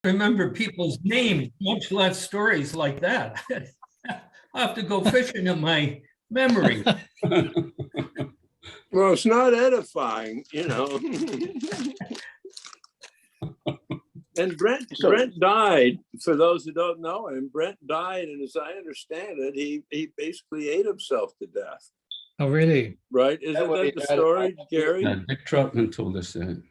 remember people's names, much less stories like that. I'll have to go fishing in my memory. Well, it's not edifying, you know. And Brent died, for those who don't know him, Brent died, and as I understand it, he basically ate himself to death. Oh, really? Right? Isn't that the story, Gary? Dick Trotman told us that.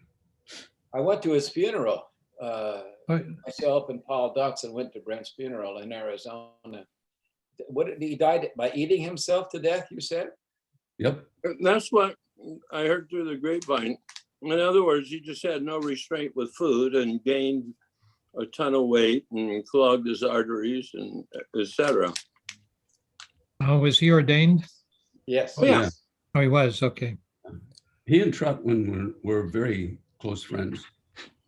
I went to his funeral. Myself and Paul Duxon went to Brent's funeral in Arizona. He died by eating himself to death, you said? Yep. That's what I heard through the grapevine. In other words, he just had no restraint with food and gained a ton of weight and clogged his arteries and etc. Oh, was he ordained? Yes. Oh, yeah. Oh, he was. Okay. He and Trotman were very close friends.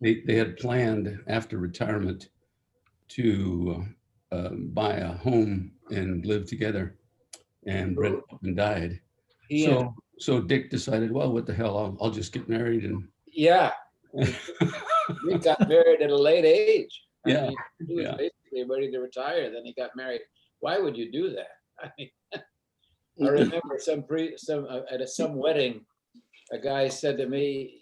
They had planned after retirement to buy a home and live together, and Brent died. So Dick decided, well, what the hell, I'll just get married. And yeah, we got married at a late age. Yeah, he was basically ready to retire. Then he got married. Why would you do that? I mean, I remember at some wedding, a guy said to me,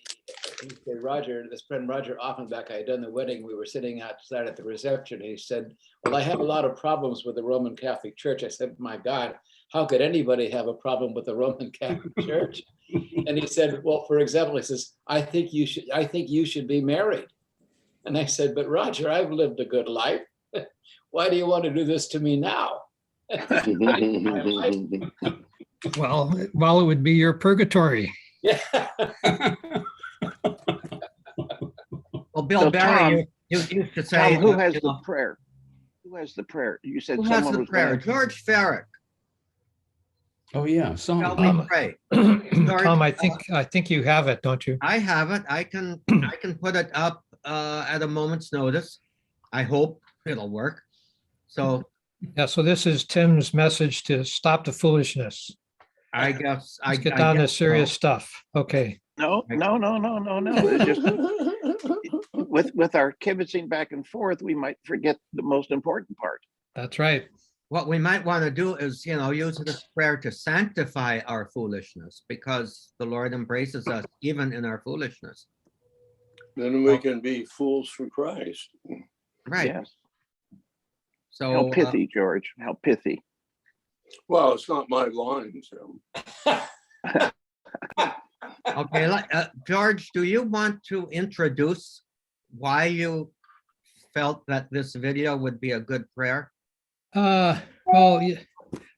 he said, Roger, this friend Roger Offenbach, I had done the wedding. We were sitting outside at the reception. He said, well, I have a lot of problems with the Roman Catholic Church. I said, my God, how could anybody have a problem with the Roman Catholic Church? And he said, well, for example, he says, I think you should be married. And I said, but Roger, I've lived a good life. Why do you want to do this to me now? Well, it would be your purgatory. Yeah. Well, Bill So, Barry, Tom, you used to say, Tom, who has the prayer? Who has the prayer? You said who someone has the was prayer? going- George Ferrick. oh yeah, Shall some. we pray? George, Tom, I think you have it, don't you? I have it. I can put it up at a moment's notice. I hope it'll work. So Yeah, so this is Tim's message to stop the foolishness. I guess Let's get down to guess serious so. stuff. Okay. No. It's just with our kibitzing back and forth, we might forget the most important part. That's right. What we might want to do is, use this prayer to sanctify our foolishness, because the Lord embraces us even in our foolishness. Then we can be fools for Christ. Right. Yes. So How pithy, George. How pithy. Well, it's not my line, so. okay, George, do you want to introduce why you felt that this video would be a good prayer? Well,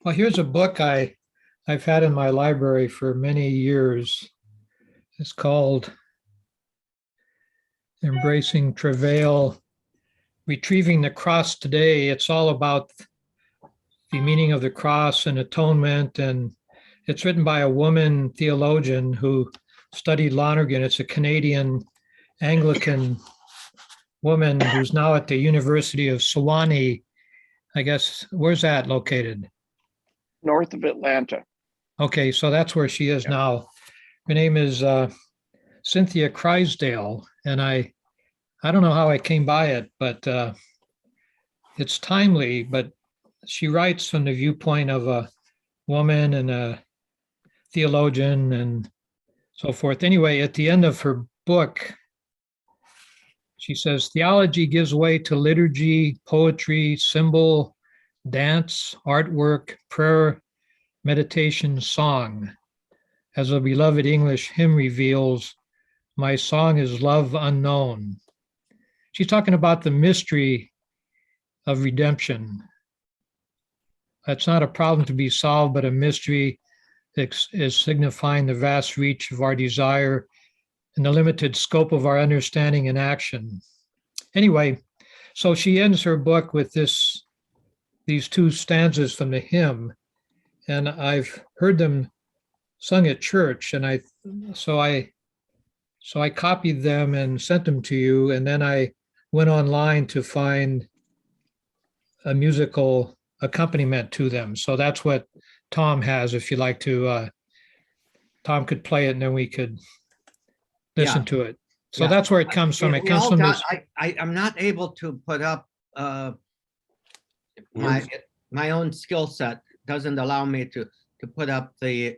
here's a book I've had in my library for many years. It's called Embracing Travail, Retrieving the Cross Today. It's all about the meaning of the cross and atonement, and it's written by a woman theologian who studied Lonergan. It's a Canadian Anglican woman who's now at the University of Sewanee. I guess, where's that located? North of Atlanta. Okay, so that's where she is now. Her name is Cynthia Crysdale, and I don't know how I came by it, but it's timely. But she writes from the viewpoint of a woman and a theologian and so forth. Anyway, at the end of her book, she says, theology gives way to liturgy, poetry, symbol, dance, artwork, prayer, meditation, song. As a beloved English hymn reveals, my song is love unknown. She's talking about the mystery of redemption. That's not a problem to be solved, but a mystery that is signifying the vast reach of our desire and the limited scope of our understanding and action. Anyway, so she ends her book with these two stanzas from the hymn, and I've heard them sung at church, and so I copied them and sent them to you, and then I went online to find a musical accompaniment to them. So that's what Tom has. If you'd like to, Tom could play it, and then we could listen to it. So Yeah. that's where it comes from. Yeah, It we comes all from got- this. I'm not able to put up my Words. my own skill set doesn't allow me to put up the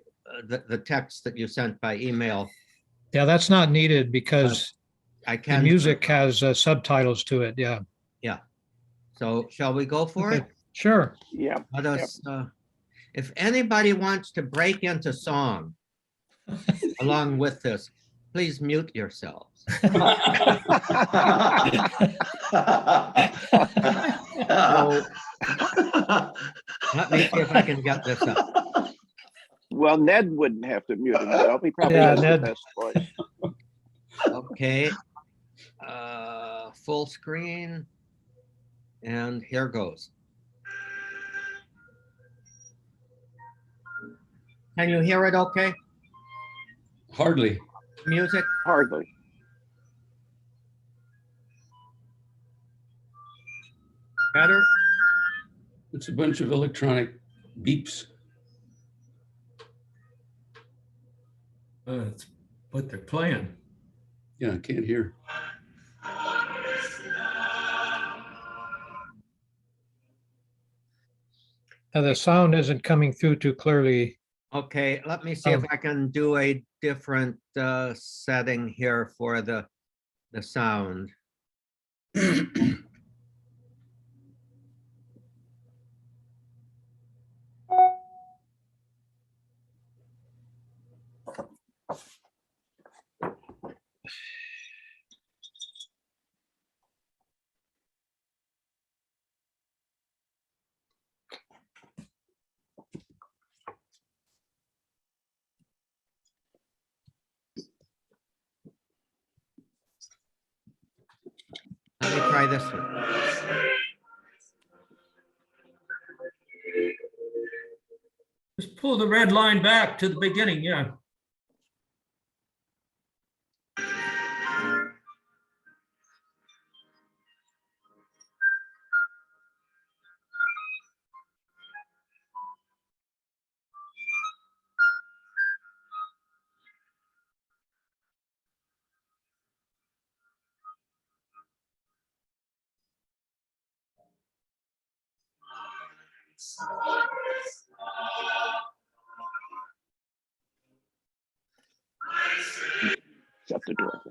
text that you sent by email. Yeah, that's not needed because I the can. music has subtitles to it. Yeah. So shall we go for it? Okay, sure. Yeah. Let us, if anybody wants to break into song along with this, please mute yourselves. So let me see if I can get this up. Well, Ned wouldn't have to mute himself. He probably Yeah, has the Ned. best voice. Okay. Full screen. And here goes. Can you hear it okay? Hardly. Music? Hardly. Better? It's a bunch of electronic beeps. It's what they're playing. Yeah, I can't hear. The sound isn't coming through too clearly. Okay, let me see if I can do a different setting here for the sound. Let me try this one. Just pull the red line back to the beginning, yeah. Shut the door.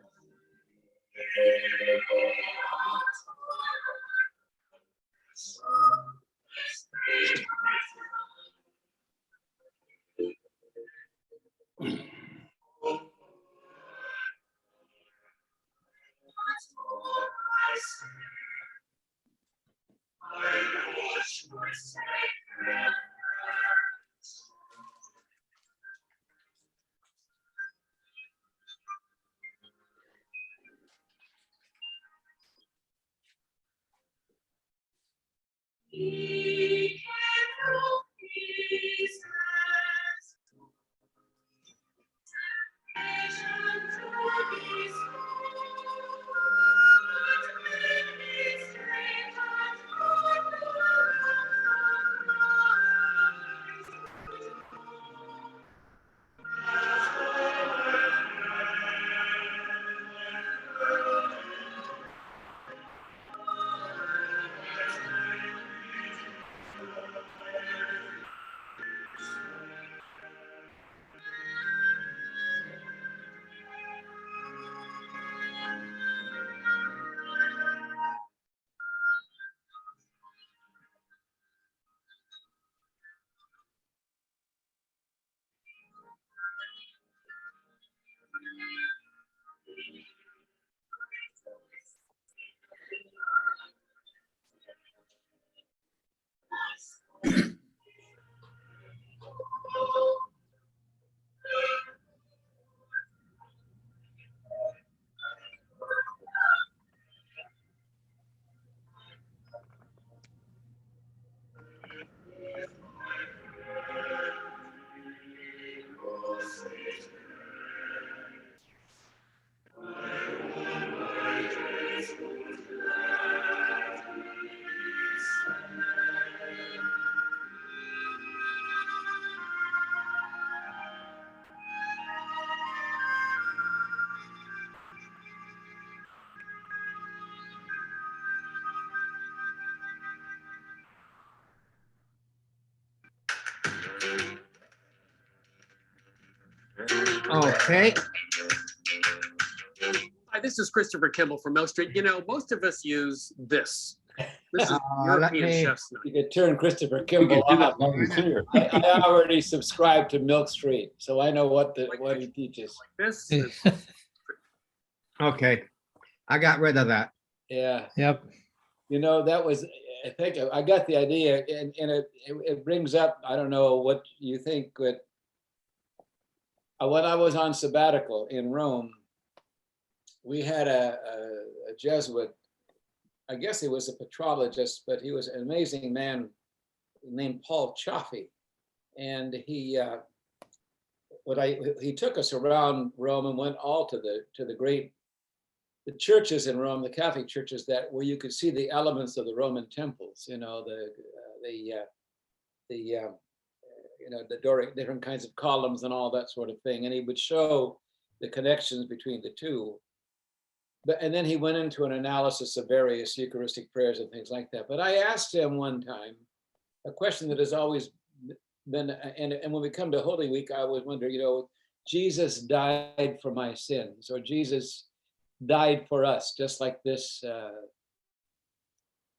Okay, Hi, this is Christopher Kimball from Mill Street. You know, most of us use this. This is let European me- chef's knife. You could turn Christopher We Kimball could do off. that loud and clear. I already subscribe to Milk Street, so I know what he teaches. This is okay. I got rid of that. Yeah, Yep. you know, that was, I think, I got the idea, and it brings up, I don't know what you think, but when I was on sabbatical in Rome, we had a Jesuit, I guess he was a petrologist, but he was an amazing man named Paul Chaffee. And he took us around Rome and went all to the churches in Rome, the Catholic churches where you could see the elements of the Roman temples, you know, the Doric, different kinds of columns and all that sort of thing. And he would show the connections between the two. And then he went into an analysis of various Eucharistic prayers and things like that. But I asked him one time a question that has always been, and when we come to Holy Week, I always wonder, you know, Jesus died for my sins, or Jesus died for us, just like this,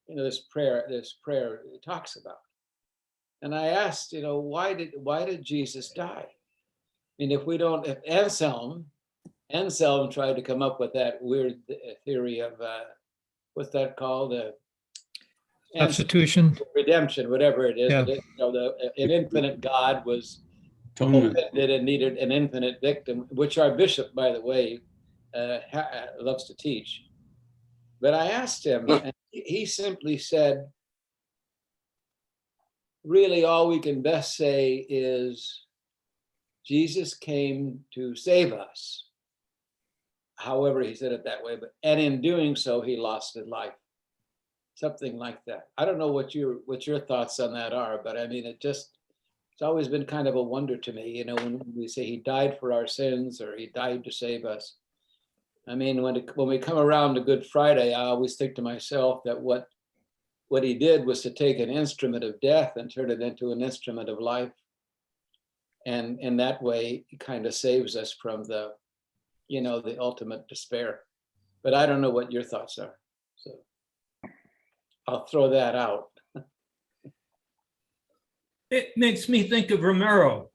this prayer talks about. And I asked, you know, why did Jesus die? And if Anselm tried to come up with that weird theory of what's that called? Substitution. Redemption, whatever it is. Yeah. An infinite God was Atonement. offended and needed an infinite victim, which our bishop, by the way, loves to teach. But I asked him, and he simply said, really all we can best say is Jesus came to save us. However, he said it that way, and in doing so, he lost his life. Something like that. I don't know what your thoughts on that are, but I mean, it's always been kind of a wonder to me, you know, when we say he died for our sins or he died to save us. I mean, when we come around to Good Friday, I always think to myself that what he did was to take an instrument of death and turn it into an instrument of life. And in that way, he kind of saves us from the ultimate despair. But I don't know what your thoughts are. So I'll throw that out. It makes me think of Romero,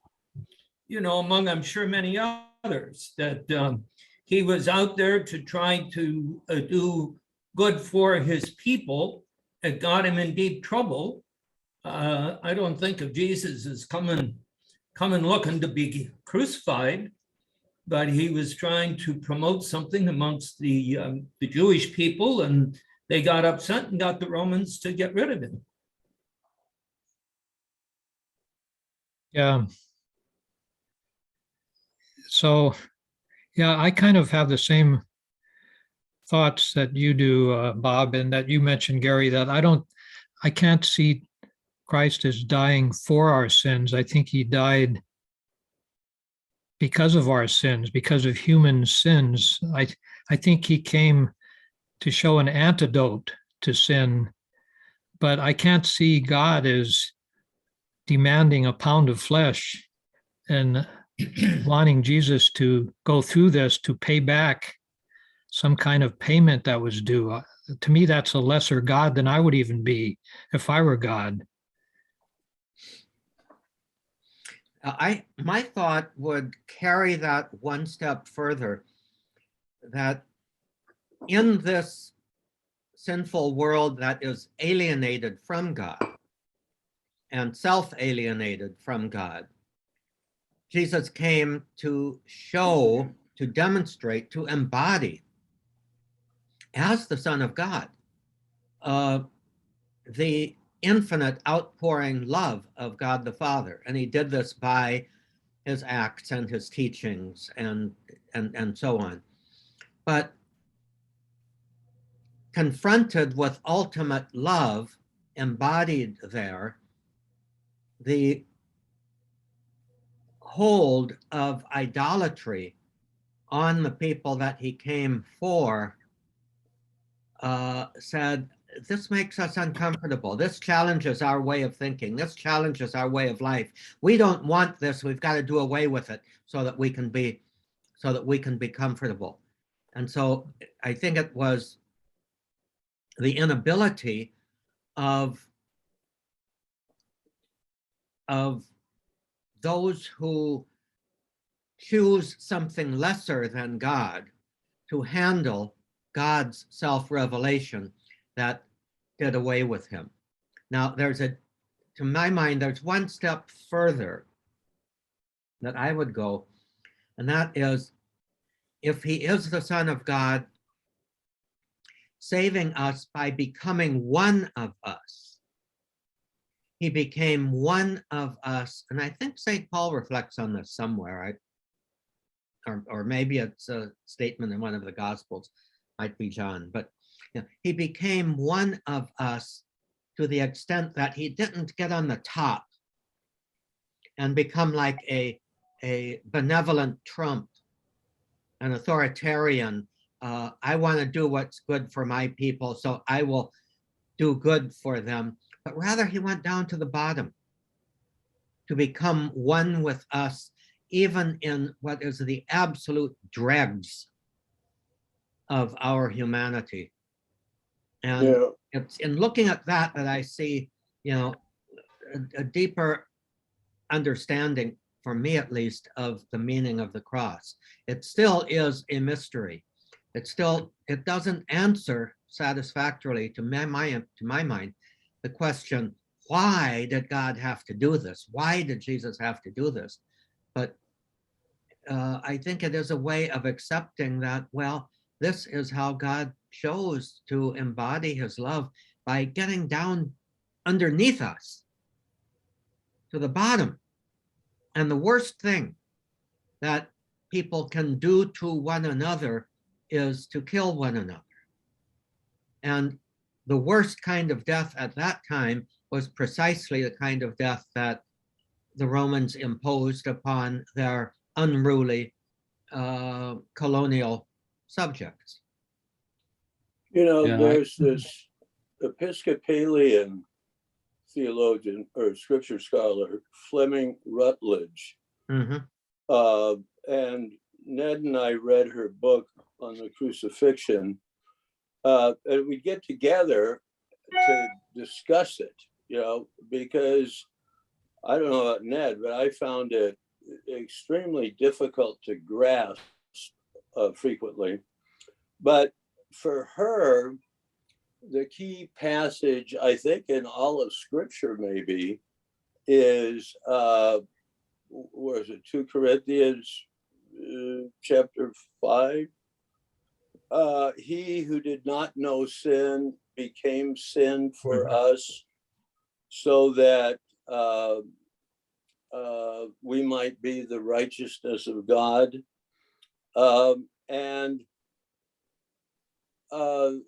you know, among, I'm sure, many others, that he was out there to try to do good for his people. It got him in deep trouble. I don't think of Jesus as coming looking to be crucified, but he was trying to promote something amongst the Jewish people, and they got upset and got the Romans to get rid of him. Yeah. So, yeah, I kind of have the same thoughts that you do, Bob, and that you mentioned, Gary, that I can't see Christ as dying for our sins. I think he died because of our sins, because of human sins. I think he came to show an antidote to sin, but I can't see God as demanding a pound of flesh and wanting Jesus to go through this to pay back some kind of payment that was due. To me, that's a lesser God than I would even be if I were God. My thought would carry that one step further, that in this sinful world that is alienated from God and self-alienated from God, Jesus came to show, to demonstrate, to embody, as the Son of God, the infinite outpouring love of God the Father. And he did this by his acts and his teachings and so on. But confronted with ultimate love embodied there, the hold of idolatry on the people that he came for said, this makes us uncomfortable. This challenges our way of thinking. This challenges our way of life. We don't want this. We've got to do away with it so that we can be comfortable. And so I think it was the inability of those who choose something lesser than God to handle God's self-revelation that did away with him. Now, to my mind, there's one step further that I would go, and that is, if he is the Son of God, saving us by becoming one of us. He became one of us, and I think St. Paul reflects on this somewhere, or maybe it's a statement in one of the Gospels, might be John, but he became one of us to the extent that he didn't get on the top and become like a benevolent Trump, an authoritarian. I want to do what's good for my people, so I will do good for them. But rather, he went down to the bottom to become one with us, even in what is the absolute dregs of our humanity. And it's in looking at that I see, a deeper understanding, for me at least, of the meaning of the cross. It still is a mystery. It doesn't answer satisfactorily, to my mind, the question, why did God have to do this? Why did Jesus have to do this? But I think it is a way of accepting that, well, this is how God chose to embody his love, by getting down underneath us to the bottom. And the worst thing that people can do to one another is to kill one another. And the worst kind of death at that time was precisely the kind of death that the Romans imposed upon their unruly colonial subjects. There's this Episcopalian theologian or scripture scholar, Fleming Rutledge. Mm-hmm. And Ned and I read her book on the crucifixion. And we get together to discuss it, because I don't know about Ned, but I found it extremely difficult to grasp frequently. But for her, the key passage, I think, in all of Scripture maybe, is, where is it, 2 Corinthians chapter 5? He who did not know sin became sin for us, so that we might be the righteousness of God. And I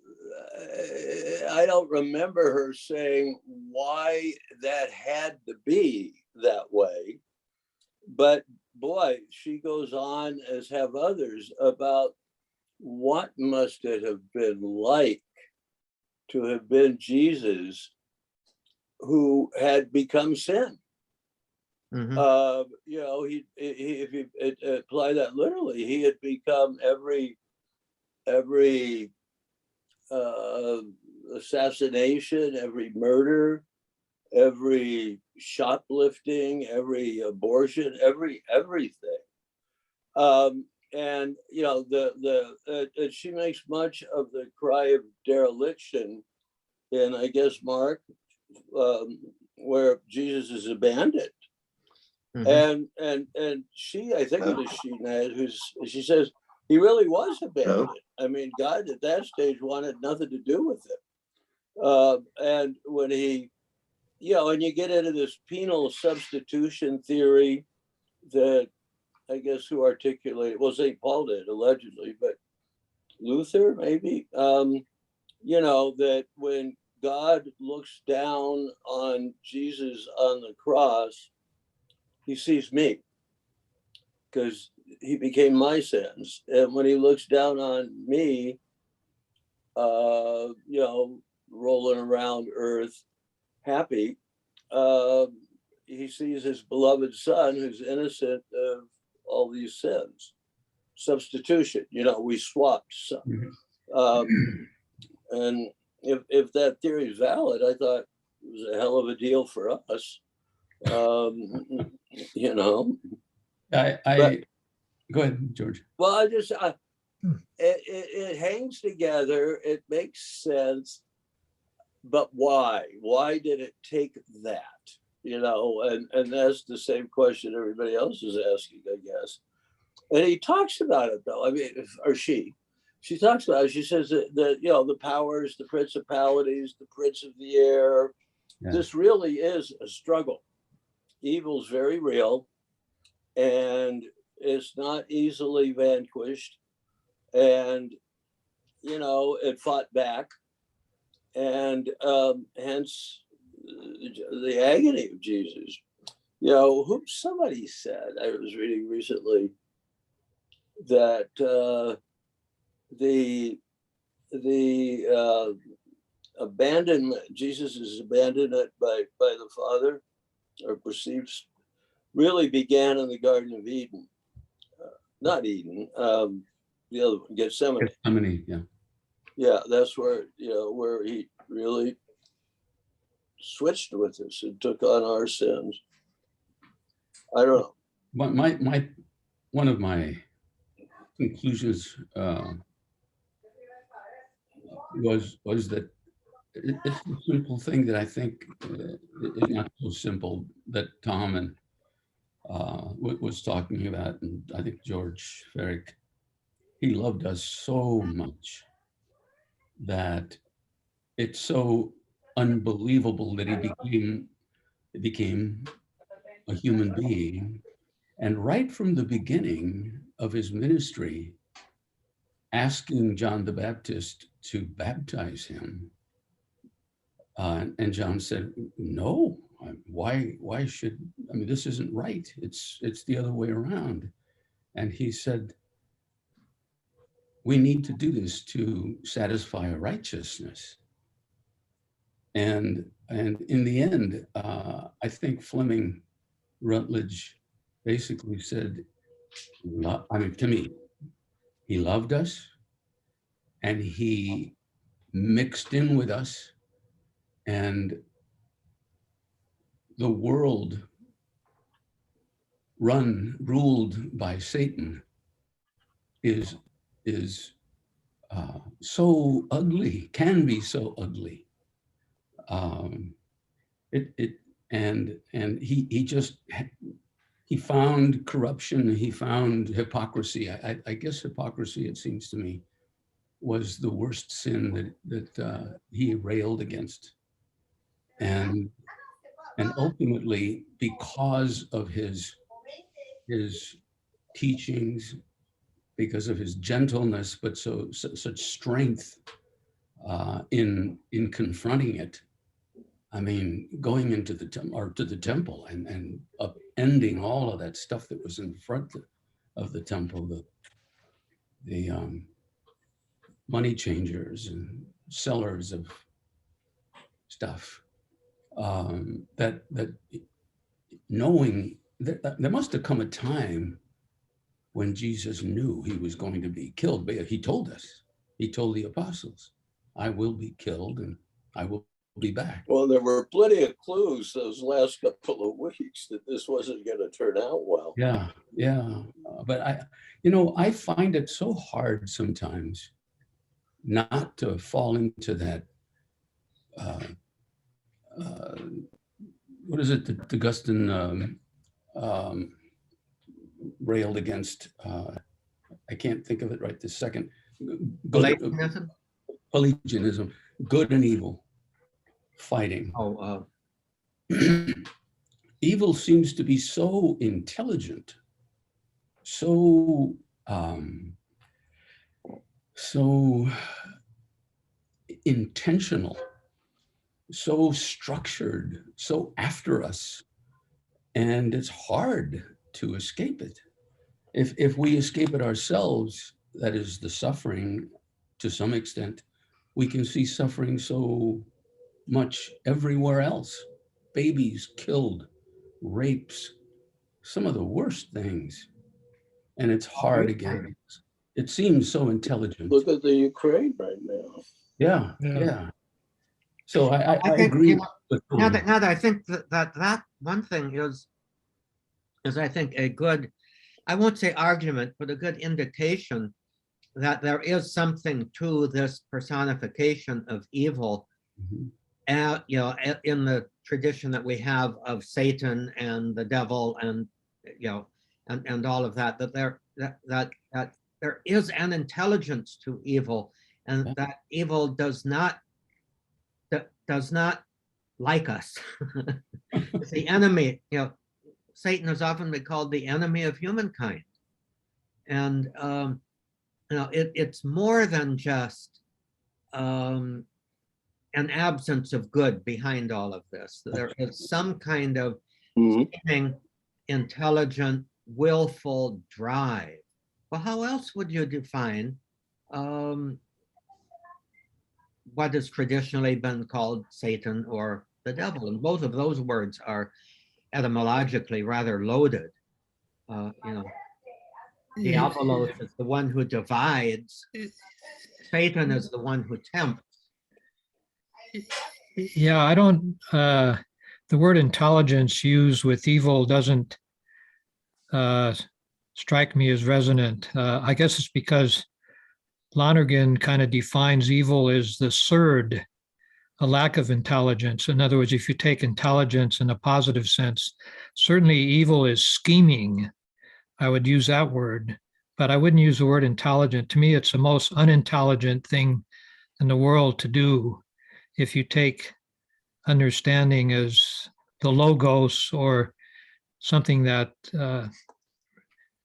don't remember her saying why that had to be that way. But boy, she goes on, as have others, about what must it have been like to have been Jesus who had become sin. Mm-hmm. He if you apply that literally, he had become every assassination, every murder, every shoplifting, every abortion, everything. And she makes much of the cry of dereliction in, I guess, Mark, where Jesus is abandoned. Mm-hmm. And she, I think it was she, Ned, she says he really was abandoned. I mean, God at that stage wanted nothing to do with him. And when he, and you get into this penal substitution theory that, I guess, who articulated, well, St. Paul did, allegedly, but Luther, maybe, that when God looks down on Jesus on the cross, he sees me, because he became my sins. And when he looks down on me, rolling around Earth happy, he sees his beloved son who's innocent of all these sins. Substitution, we swapped some. And if that theory is valid, I thought it was a hell of a deal for us. Go ahead, George. Well, it hangs together. It makes sense. But why? Why did it take that? And that's the same question everybody else is asking, I guess. And he talks about it, though. I mean, or she talks about it. She says that the powers, the principalities, the prince of the air, this really is a struggle. Evil's very real, and it's not easily vanquished. And, it fought back. And hence the agony of Jesus. Somebody said, I was reading recently, that the abandonment, Jesus' abandonment by the Father, or perceived, really began in the Garden of Eden. Not Eden, the other one, Gethsemane. Gethsemane, yeah. Yeah, that's where he really switched with us and took on our sins. I don't know. One of my conclusions was that it's a simple thing that I think is not so simple, that Tom and was talking about, and I think George Ferrick, he loved us so much that it's so unbelievable that he became a human being. And right from the beginning of his ministry, asking John the Baptist to baptize him. And John said, no, why should, this isn't right. It's the other way around. And he said, we need to do this to satisfy a righteousness. And in the end, I think Fleming Rutledge basically said, to me, he loved us and he mixed in with us, and the world ruled by Satan is so ugly, can be so ugly. He found corruption, he found hypocrisy. I guess hypocrisy, it seems to me, was the worst sin that he railed against. And ultimately, because of his teachings, because of his gentleness, but such strength in confronting it, going into the temple and upending all of that stuff that was in front of the temple, the money changers and sellers of stuff, that knowing that there must have come a time when Jesus knew he was going to be killed. But he told us, he told the apostles, I will be killed and I will be back. Well, there were plenty of clues those last couple of weeks that this wasn't going to turn out well. Yeah. But I find it so hard sometimes not to fall into that, what is it that Augustine railed against? I can't think of it right this second. Pelagianism, good and evil fighting. Evil seems to be so intelligent, so intentional, so structured, so after us, and it's hard to escape it. If we escape it ourselves, that is the suffering to some extent, we can see suffering so much everywhere else. Babies killed, rapes, some of the worst things. And it's hard again. It seems so intelligent. Look at the Ukraine right now. Yeah, Yeah. yeah. So I I think, agree you know, with now Tom. that I think that one thing is I think a good, I won't say argument, but a good indication that there is something to this personification of evil, Mhm. you know, in the tradition that we have of Satan and the devil, and you know, and all of that. That there is an intelligence to evil, and Yeah. that evil does not like us. It's the enemy. You know, Satan has often been called the enemy of humankind, and you know, it's more than just an absence of good behind all of this. There is some kind of scheming, intelligent, willful drive. Well, how else would you define what has traditionally been called Satan or the devil? And both of those words are etymologically rather loaded. You know, Diabolos is the one who divides. Satan is the one who tempts. Yeah, I don't, the word intelligence used with evil doesn't strike me as resonant. I guess it's because Lonergan kind of defines evil as the surd, a lack of intelligence. In other words, if you take intelligence in a positive sense, certainly evil is scheming. I would use that word, but I wouldn't use the word intelligent. To me, it's the most unintelligent thing in the world to do. If you take understanding as the logos or something that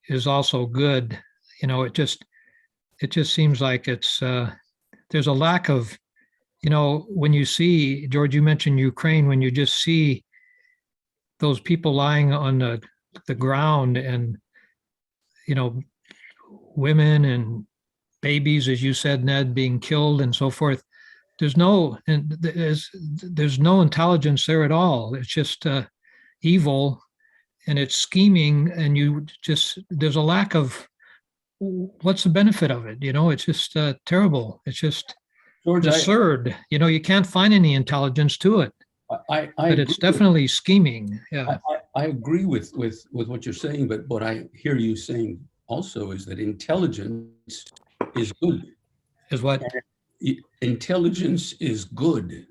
is also good, you know, it just seems like it's there's a lack of, you know, when you see, George, you mentioned Ukraine, when you just see those people lying on the ground, and you know, women and babies, as you said, Ned, being killed and so forth. There's no intelligence there at all. It's just evil, and it's scheming, and there's a lack of what's the benefit of it? You know, it's just terrible. It's just George, absurd. You know, you can't find any intelligence to it, I but it's definitely scheming. Yeah. I agree with what you're saying, but what I hear you saying also is that intelligence is good. Is what? Intelligence is good.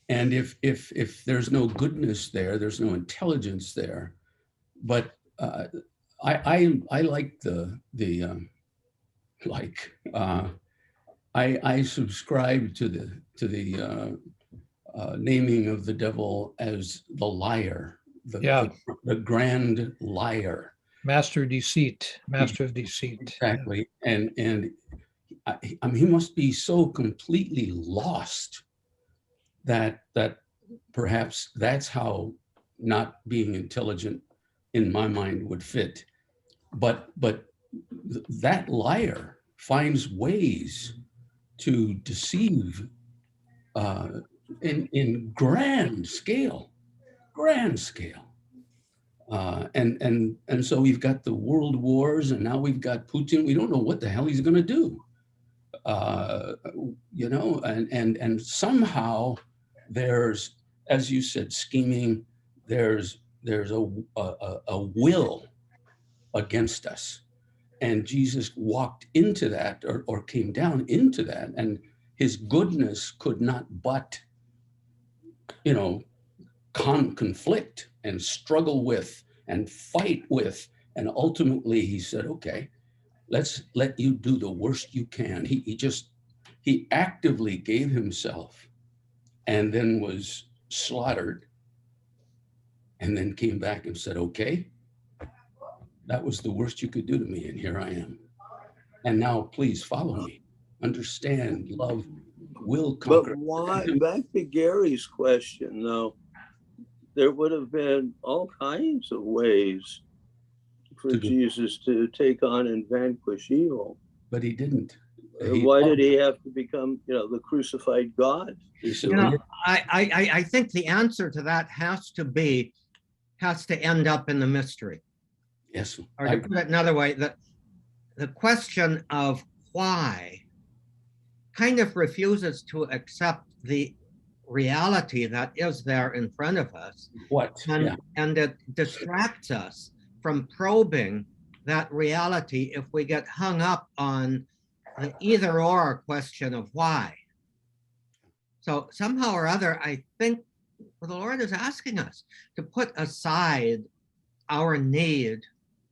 And if there's no goodness there, there's no intelligence there. But I like I subscribe to the naming of the devil as the liar, the grand liar, Master of deceit. exactly. And I mean, he must be so completely lost that perhaps that's how not being intelligent in my mind would fit. But that liar finds ways to deceive in grand scale. And so we've got the world wars, and now we've got Putin. We don't know what the hell he's going to do. You know, and somehow there's, as you said, scheming. There's a will against us, and Jesus walked into that, or came down into that, and his goodness could not but, you know, conflict and struggle with and fight with, and ultimately he said, okay, let's let you do the worst you can. He actively gave himself, and then was slaughtered, and then came back and said, okay, that was the worst you could do to me, and here I am. And now please follow me. Understand, love will conquer. But why, back to Gary's question though, there would have been all kinds of ways for Jesus to take on and vanquish evil. But he didn't. Why did he have to become, the crucified God? He said, You know, I think the answer to that has to end up in the mystery. yes, Or to put it another way, the question of why kind of refuses to accept the reality that is there in front of us. what? Yeah. And it distracts us from probing that reality if we get hung up on the either or question of why. So somehow or other, I think the Lord is asking us to put aside our need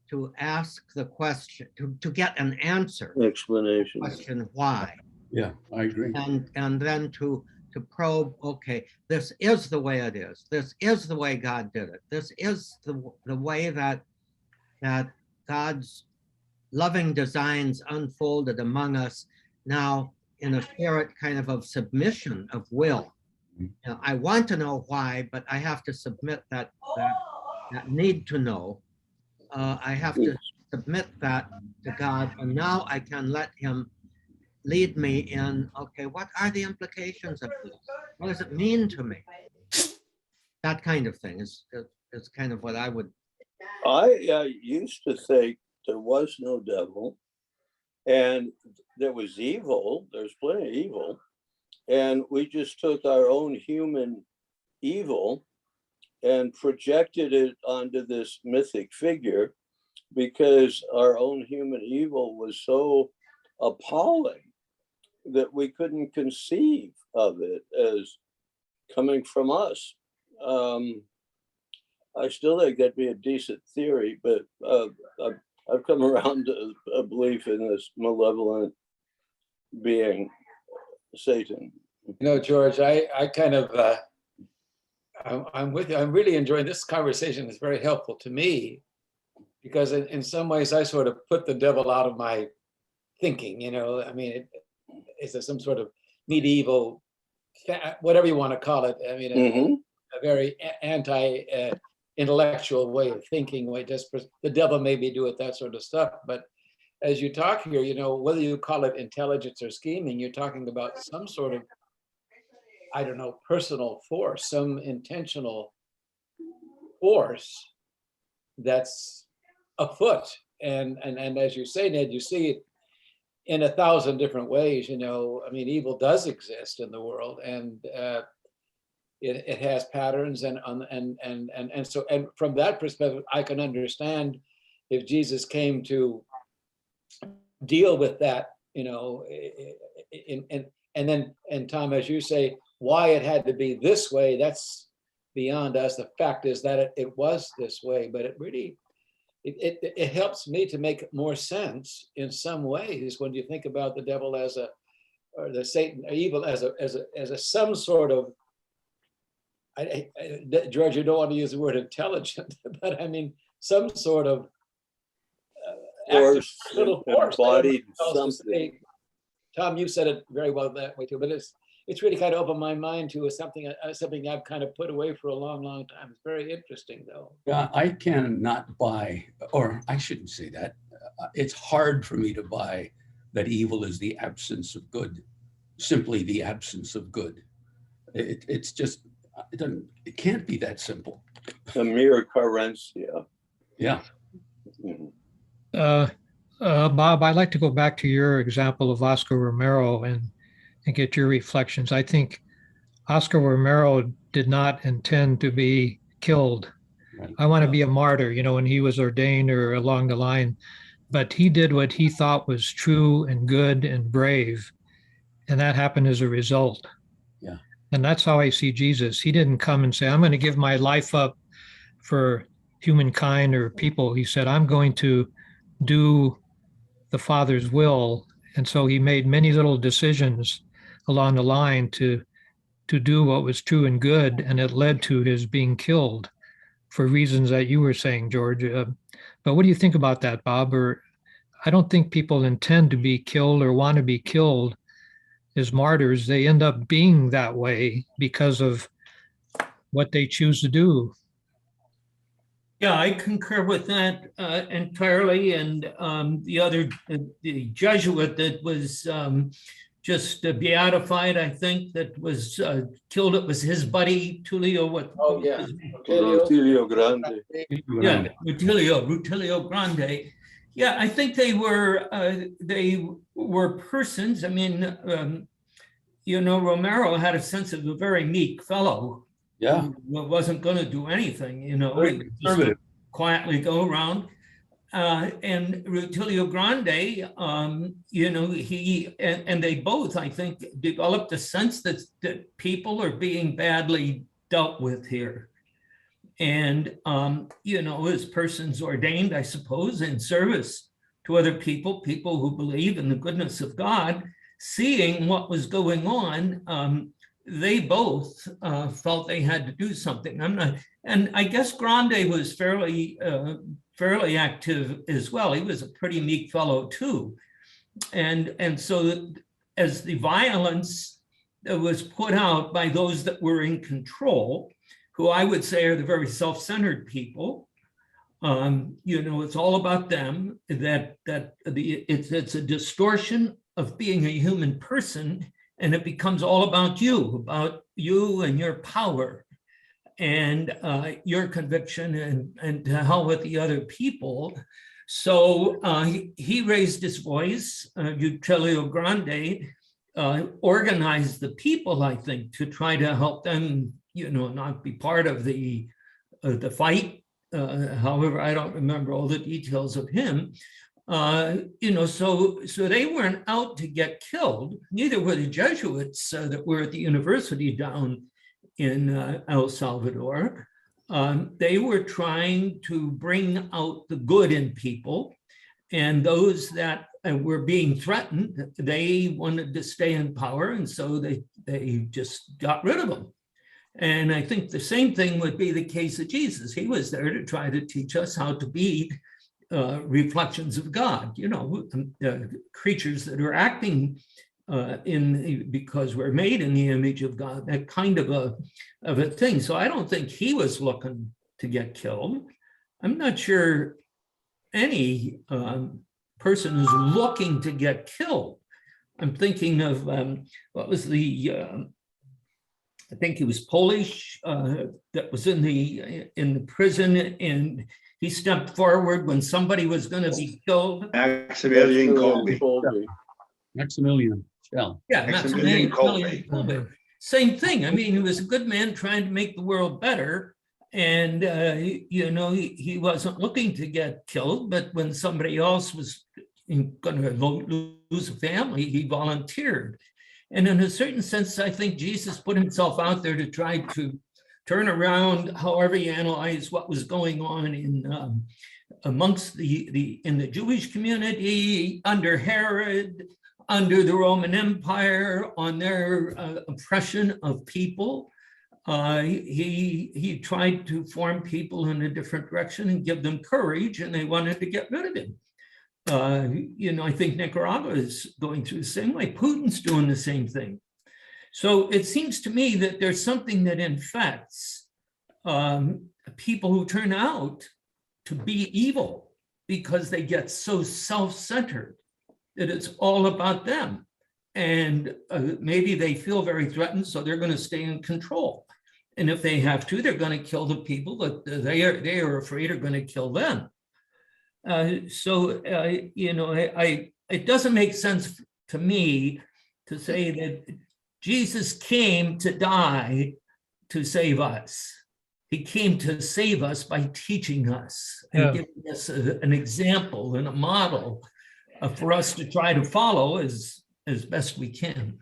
to ask the question, to get an answer, Explanation. question why, Yeah, I agree. and then to probe, okay, this is the way it is. This is the way God did it. This is the way that God's loving designs unfolded among us now in a spirit kind of submission of will. I want to know why, but I have to submit that need to know. I have to submit that to God, and now I can let him lead me in, okay, what are the implications of this? What does it mean to me? That kind of thing is kind of what I would. I used to think there was no devil, and there was evil. There's plenty of evil, and we just took our own human evil and projected it onto this mythic figure because our own human evil was so appalling that we couldn't conceive of it as coming from us. I still think that'd be a decent theory, but I've come around to a belief in this malevolent being, Satan. George, I kind of, I'm with you. I'm really enjoying this conversation. It's very helpful to me because in some ways I sort of put the devil out of my thinking, I mean, it's some sort of medieval, whatever you want to call it. I mean, a very anti-intellectual way of thinking, the devil made me do it, that sort of stuff. But as you talk here, whether you call it intelligence or scheming, you're talking about some sort of, I don't know, personal force, some intentional force that's afoot. And as you say, Ned, you see it in 1,000 different ways. I mean, evil does exist in the world, and it has patterns, and so from that perspective, I can understand if Jesus came to deal with that, and Tom, as you say, why it had to be this way, that's beyond us. The fact is that it was this way, but it really, it helps me to make more sense in some ways when you think about the devil or the Satan, or evil as a some sort of, George, you don't want to use the word intelligent, but I mean, some sort of Force, little force. embodied something. Tom, you said it very well that way too, but it's really kind of opened my mind to something I've kind of put away for a long, long time. It's very interesting, though. Yeah, I cannot buy, or I shouldn't say that. It's hard for me to buy that evil is the absence of good, simply the absence of good. It's just, it can't be that simple. A mere carencia. Yeah. Bob, I'd like to go back to your example of Oscar Romero and get your reflections. I think Oscar Romero did not intend to be killed. Right. I want to be a martyr, when he was ordained or along the line, but he did what he thought was true and good and brave. And that happened as a result. Yeah. And that's how I see Jesus. He didn't come and say, I'm going to give my life up for humankind or people. He said, I'm going to do the Father's will. And so he made many little decisions along the line to do what was true and good, and it led to his being killed for reasons that you were saying, George. But what do you think about that, Bob? Or I don't think people intend to be killed or want to be killed as martyrs. They end up being that way because of what they choose to do. Yeah, I concur with that entirely. And the Jesuit that was just beatified, I think, that was killed, it was his buddy, Tullio, Oh, yeah. his name? Rutilio Grande. Yeah, Rutilio Grande. Yeah, I think they were persons. I mean, Romero had a sense of a very meek fellow. Yeah. Who wasn't going to do anything, he Very would just conservative. quietly go around. And Rutilio Grande, and they both, I think, developed a sense that people are being badly dealt with here. And, as persons ordained, I suppose, in service to other people who believe in the goodness of God, seeing what was going on, they both felt they had to do something. And I guess Grande was fairly active as well. He was a pretty meek fellow too. And so as the violence that was put out by those that were in control, who I would say are the very self-centered people, it's all about them, it's a distortion of being a human person, and it becomes all about you and your power and your conviction and to hell with the other people. So he raised his voice, Rutilio Grande, organized the people, I think, to try to help them, not be part of the fight. However, I don't remember all the details of him. So they weren't out to get killed. Neither were the Jesuits that were at the university down in El Salvador. They were trying to bring out the good in people, and those that were being threatened, they wanted to stay in power, and so they just got rid of them. And I think the same thing would be the case of Jesus. He was there to try to teach us how to be reflections of God, creatures that are acting because we're made in the image of God, that kind of a thing. So I don't think he was looking to get killed. I'm not sure any person is looking to get killed. I'm thinking of what was I think he was Polish that was in the prison, and he stepped forward when somebody was going to be killed. Maximilian Kolbe. Maximilian Schell. Yeah, Maximilian Kolbe. Same thing. I mean, he was a good man trying to make the world better. And, he wasn't looking to get killed, but when somebody else was going to lose a family, he volunteered. And in a certain sense, I think Jesus put himself out there to try to turn around, however you analyze what was going on in amongst in the Jewish community, under Herod, under the Roman Empire, on their oppression of people. He tried to form people in a different direction and give them courage, and they wanted to get rid of him. I think Nicaragua is going through the same way. Putin's doing the same thing. So it seems to me that there's something that infects people who turn out to be evil because they get so self-centered that it's all about them. And maybe they feel very threatened, so they're going to stay in control. And if they have to, they're going to kill the people that they are afraid are going to kill them. It doesn't make sense to me to say that Jesus came to die to save us. He came to save us by teaching us and giving us an example and a model for us to try to follow as best we can.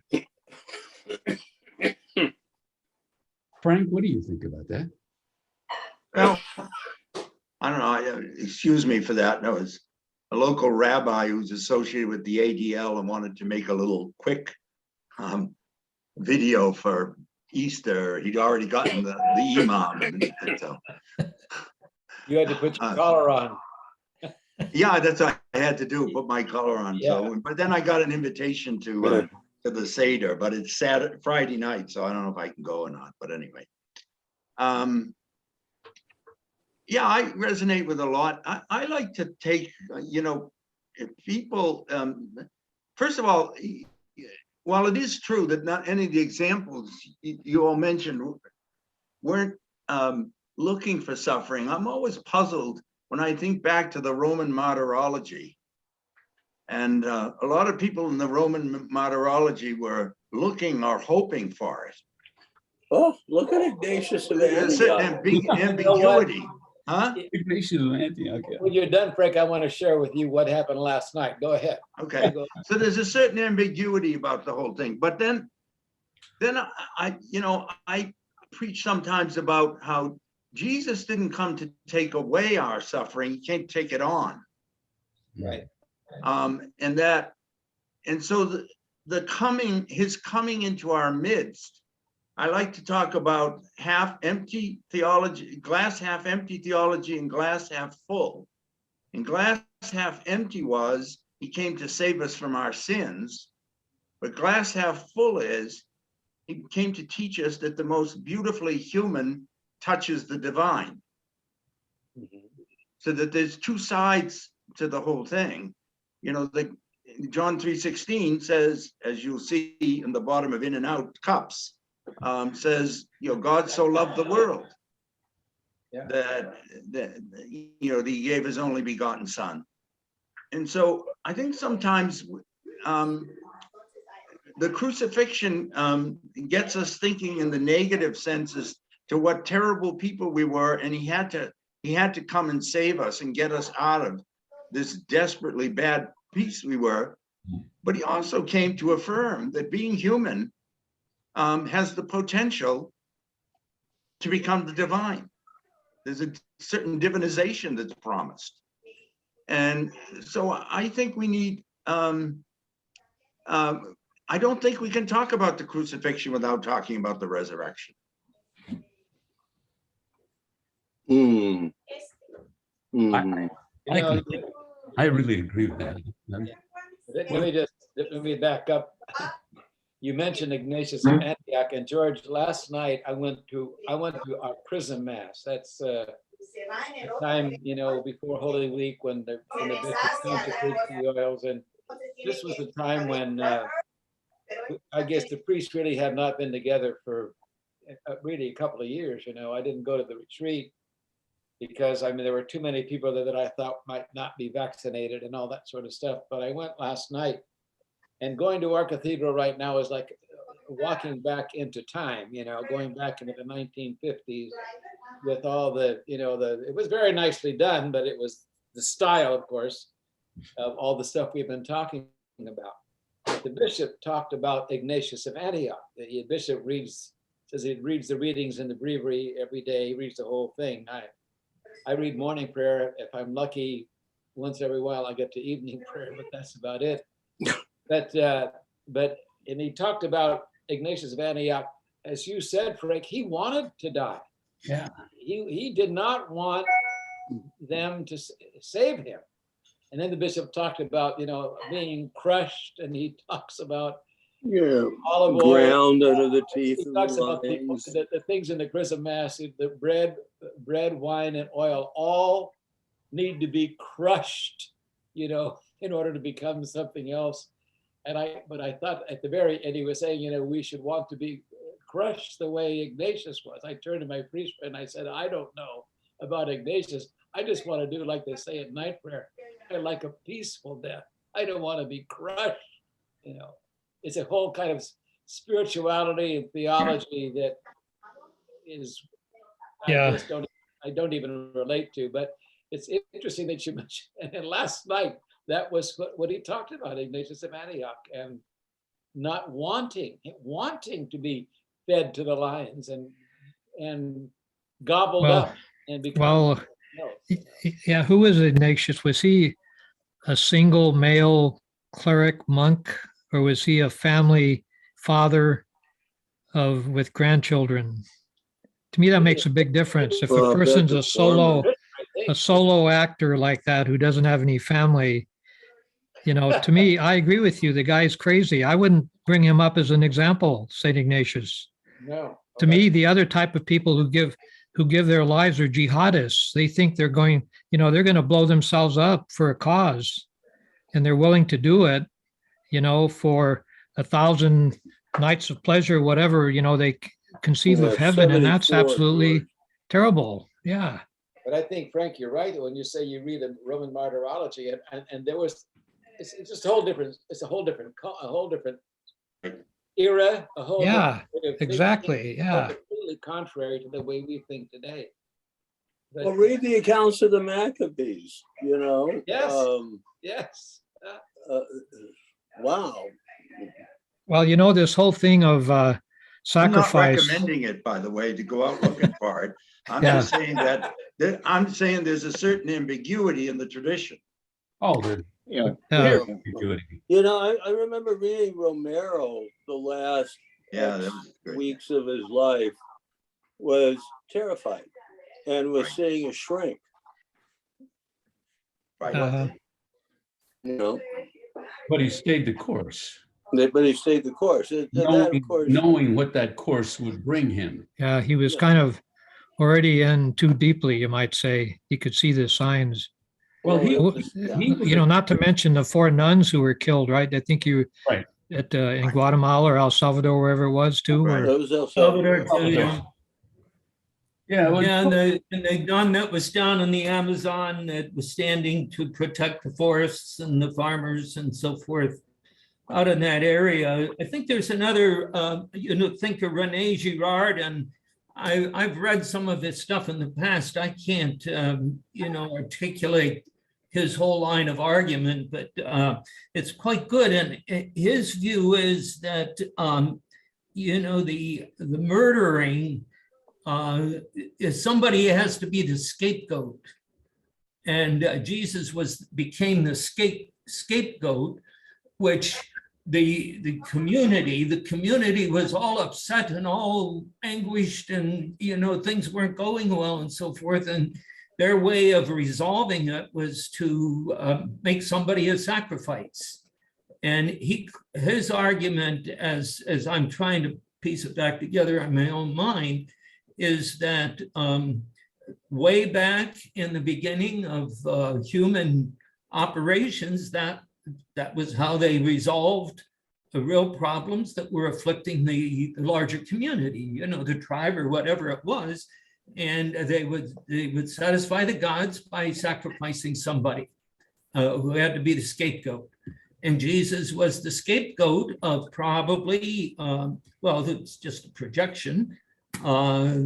Frank, what do you think about that? Well, I don't know, excuse me for that. There was a local rabbi who's associated with the ADL and wanted to make a little quick video for Easter. He'd already gotten the imam. And so. You had to put your collar on. Yeah, that's what I had to do, put my collar on. Yeah. So, but then I got an invitation to the Seder, but it's Friday night, so I don't know if I can go or not. But anyway, Yeah, I resonate with a lot. I like to take, if people, first of all, while it is true that not any of the examples you all mentioned weren't looking for suffering, I'm always puzzled when I think back to the Roman martyrology. And a lot of people in the Roman martyrology were looking or hoping for it. Oh, look at Ignatius of There's a certain Antioch. ambiguity, huh? Ignatius of Antioch. Yeah. When you're done, Frank, I want to share with you what happened last night. Go ahead. Okay, so there's a certain ambiguity about the whole thing, but then I preach sometimes about how Jesus didn't come to take away our suffering, he came to take it on. Right. And so his coming into our midst, I like to talk about half empty theology, glass half empty theology and glass half full. And glass half empty was he came to save us from our sins, but glass half full is he came to teach us that the most beautifully human touches the divine. So that there's two sides to the whole thing. John 3:16 says, as you'll see in the bottom of In and Out cups, says, God so loved the world that he gave his only begotten son. And so I think sometimes the crucifixion gets us thinking in the negative senses to what terrible people we were, and he had to come and save us and get us out of this desperately bad piece we were. But he also came to affirm that being human has the potential to become the divine. There's a certain divinization that's promised. And so I think we need, I don't think we can talk about the crucifixion without talking about the resurrection. I really agree with that. Let me back up. You mentioned Ignatius of Antioch, and George, last night I went to our prison mass. That's a time, before Holy Week when the bishop consecrates the oils, and this was the time when I guess the priests really have not been together for really a couple of years. I didn't go to the retreat because there were too many people there that I thought might not be vaccinated and all that sort of stuff. But I went last night, and going to our cathedral right now is like walking back into time, going back into the 1950s with all it was very nicely done, but it was the style, of course, of all the stuff we've been talking about. The bishop talked about Ignatius of Antioch. The bishop says he reads the readings in the breviary every day. He reads the whole thing. I read morning prayer. If I'm lucky, once every while I get to evening prayer, but that's about it. And he talked about Ignatius of Antioch, as you said, Ferrick, he wanted to die. Yeah. He did not want them to save him. And then the bishop talked about, being crushed, and he talks about olive oil. Ground under the teeth He of talks the about lions. the things in the chrism mass, the bread, wine, and oil all need to be crushed, in order to become something else. But I thought at the very end, he was saying, we should want to be crushed the way Ignatius was. I turned to my priest and I said, I don't know about Ignatius. I just want to do like they say at night prayer. I like a peaceful death. I don't want to be crushed. It's a whole kind of spirituality and theology that is, I don't even relate to, but it's interesting that you mentioned. And then last night, that was what he talked about, Ignatius of Antioch, and not wanting to be fed to the lions and gobbled up and become. Yeah, who was Ignatius? Was he a single male cleric monk, or was he a family father with grandchildren? To me, that makes a big difference. If a person's a solo actor like that who doesn't have any family, to me, I agree with you. The guy's crazy. I wouldn't bring him up as an example, St. Ignatius. No. To me, the other type of people who give who give their lives are jihadists. They think they're going, they're going to blow themselves up for a cause, and they're willing to do it, for 1,000 nights of pleasure, whatever, they conceive Yeah, of heaven, and that's 74, absolutely George. terrible. Yeah. But I think, Frank, you're right when you say you read the Roman martyrology, and there was, it's just a whole different era, a whole Yeah, different way of thinking, exactly. Yeah. completely contrary to the way we think today. But, Well, read the accounts of the Maccabees, Yes. Um, yes. uh, wow. Well, this whole thing of I'm not sacrifice. recommending it, by the way, to go out looking for it. I'm Yeah. just saying that I'm saying there's a certain ambiguity in the tradition. Oh, the Yeah. Yeah. ambiguity. I remember reading Romero the last Yeah, that was good. weeks of his life, was terrified and was seeing a shrink, Right. Uh-huh. But he stayed the course, But he stayed the course. And that, of course, knowing what that course would bring him. Yeah, he was kind of already in too deeply, you might say. He could see the signs. Well, he Not to mention the 4 nuns who were killed, right? I think you Right. at in Guatemala or El Salvador, wherever it was, too. Right. Or, that was El Salvador, Salvador. too, yeah. Yeah, well, Yeah, and the nun that was down in the Amazon that was standing to protect the forests and the farmers and so forth out in that area. I think there's another, thinker, Rene Girard, and I've read some of his stuff in the past. I can't, articulate his whole line of argument, but it's quite good. And his view is that, the murdering is somebody has to be the scapegoat. And Jesus became the scapegoat, which the community was all upset and all anguished, and things weren't going well and so forth. And their way of resolving it was to make somebody a sacrifice. And his argument, as I'm trying to piece it back together in my own mind, is that way back in the beginning of human operations, that was how they resolved the real problems that were afflicting the larger community, the tribe or whatever it was. And they would satisfy the gods by sacrificing somebody who had to be the scapegoat. And Jesus was the scapegoat of probably, it's just a projection, of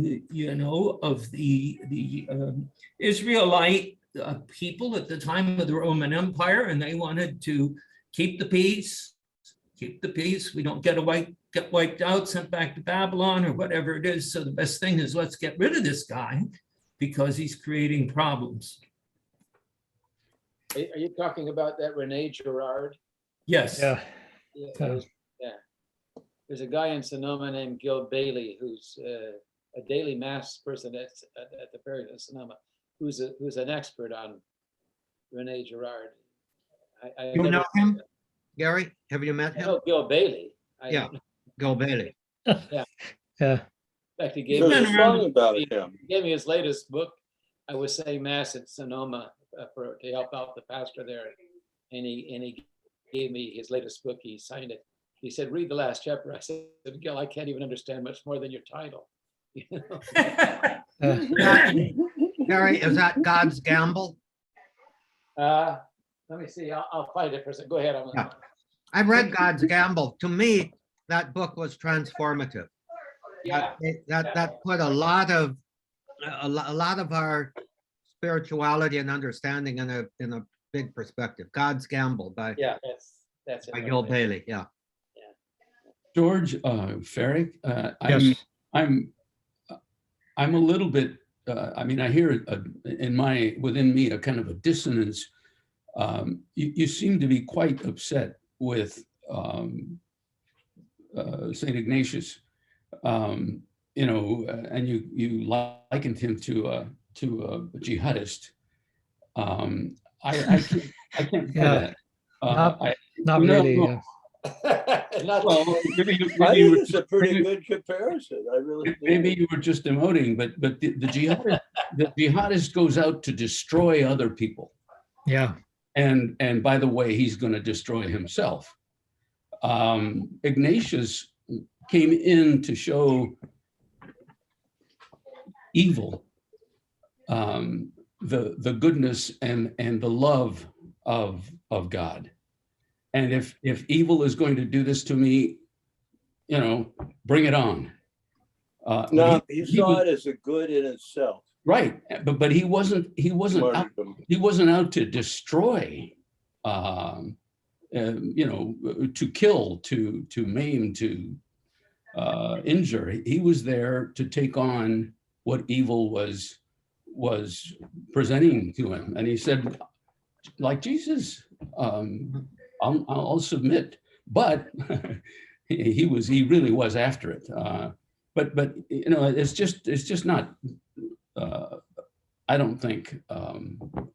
the Israelite people at the time of the Roman Empire, and they wanted to keep the peace. We don't get wiped out, sent back to Babylon or whatever it is. So the best thing is, let's get rid of this guy because he's creating problems. Are you talking about that Rene Girard? Yes. yeah. Yeah. There's a guy in Sonoma named Gil Bailey, who's a daily mass person at the Ferrick in Sonoma, who's an expert on Rene Girard. You know him, Gary? Have you met I him? know Gil Bailey. Yeah. Gil Bailey. Yeah. In fact, he gave There's me a song about him. he gave me his latest book. I was saying mass at Sonoma to help out the pastor there, and he gave me his latest book. He signed it. He said, "Read the last chapter." I said, "Gil, I can't even understand much more than your title." Gary, is that God's Gamble? Let me see. I'll find it for a second. Go ahead. Yeah. I read God's Gamble. To me, that book was transformative. Yeah. That put a lot of our spirituality and understanding in a big perspective. God's Gamble by That's it. by Gil Bailey. Yeah. George, Ferrick, Yes. I'm a little bit, I hear within me a kind of a dissonance. You seem to be quite upset with St. Ignatius, and you likened him to a jihadist. I can't do Yeah. that. Not really. Not Well, maybe you I were think it's a pretty good comparison. I really maybe do. you were just emoting, but the jihadist goes out to destroy other people. Yeah. And by the way, he's going to destroy himself. Ignatius came in to show evil, the goodness and the love of God. And if evil is going to do this to me, bring it on. No, he saw it as a good in itself. Right, but he wasn't Martyrdom. out to destroy, to kill, to maim, to injure. He was there to take on what evil was presenting to him, and he said, like Jesus, I'll submit, but he really was after it. But it's just not. I don't think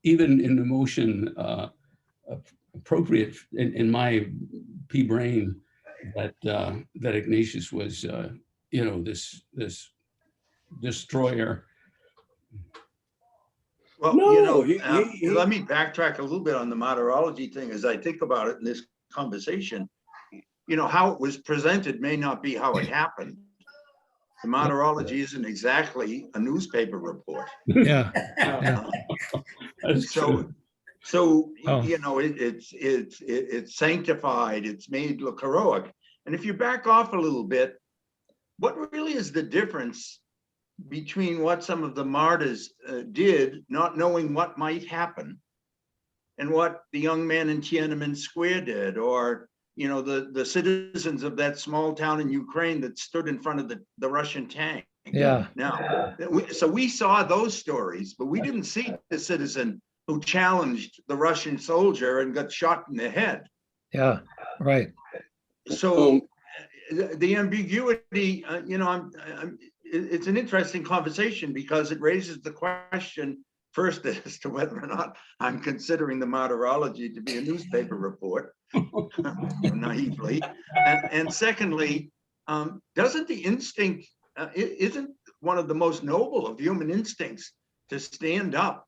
even in the motion appropriate in my pea brain that Ignatius was this destroyer. Well, No, let me backtrack a little bit on the martyrology thing as I think about it in this conversation. How it was presented may not be how it happened. The martyrology isn't exactly a newspaper report. Yeah. That's true. So Oh. it's sanctified, it's made look heroic. And if you back off a little bit, what really is the difference between what some of the martyrs did, not knowing what might happen, and what the young man in Tiananmen Square did, or the citizens of that small town in Ukraine that stood in front of the Russian tank? Yeah. Now, so we saw those stories, but we didn't see the citizen who challenged the Russian soldier and got shot in the head. Yeah. Right. So the ambiguity, it's an interesting conversation because it raises the question first as to whether or not I'm considering the martyrology to be a newspaper report, naively, and secondly, doesn't the instinct isn't one of the most noble of human instincts to stand up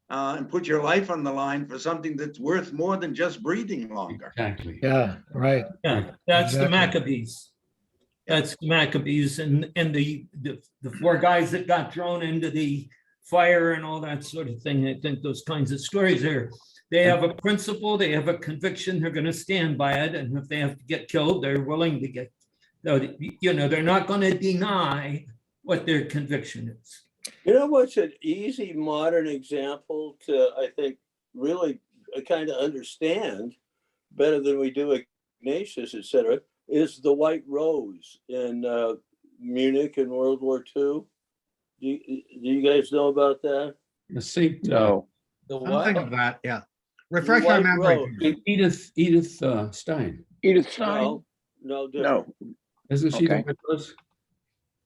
and put your life on the line for something that's worth more than just breathing longer? Exactly. Yeah. Right. Yeah, that's the Exactly. Maccabees. That's the Maccabees and the four guys that got thrown into the fire and all that sort of thing. I think those kinds of stories they have a principle, they have a conviction, they're going to stand by it. And if they have to get killed, they're willing to get, they're not going to deny what their conviction is. What's an easy modern example to, I think, really kind of understand better than we do Ignatius, et cetera, is the White Rose in Munich in World War II. Do you guys know about that? The Saint No. the Something what? of that, yeah. Refresh our White memory. Rose. Edith Stein. Edith Stein? No, different. No. Isn't she the Okay. White Rose?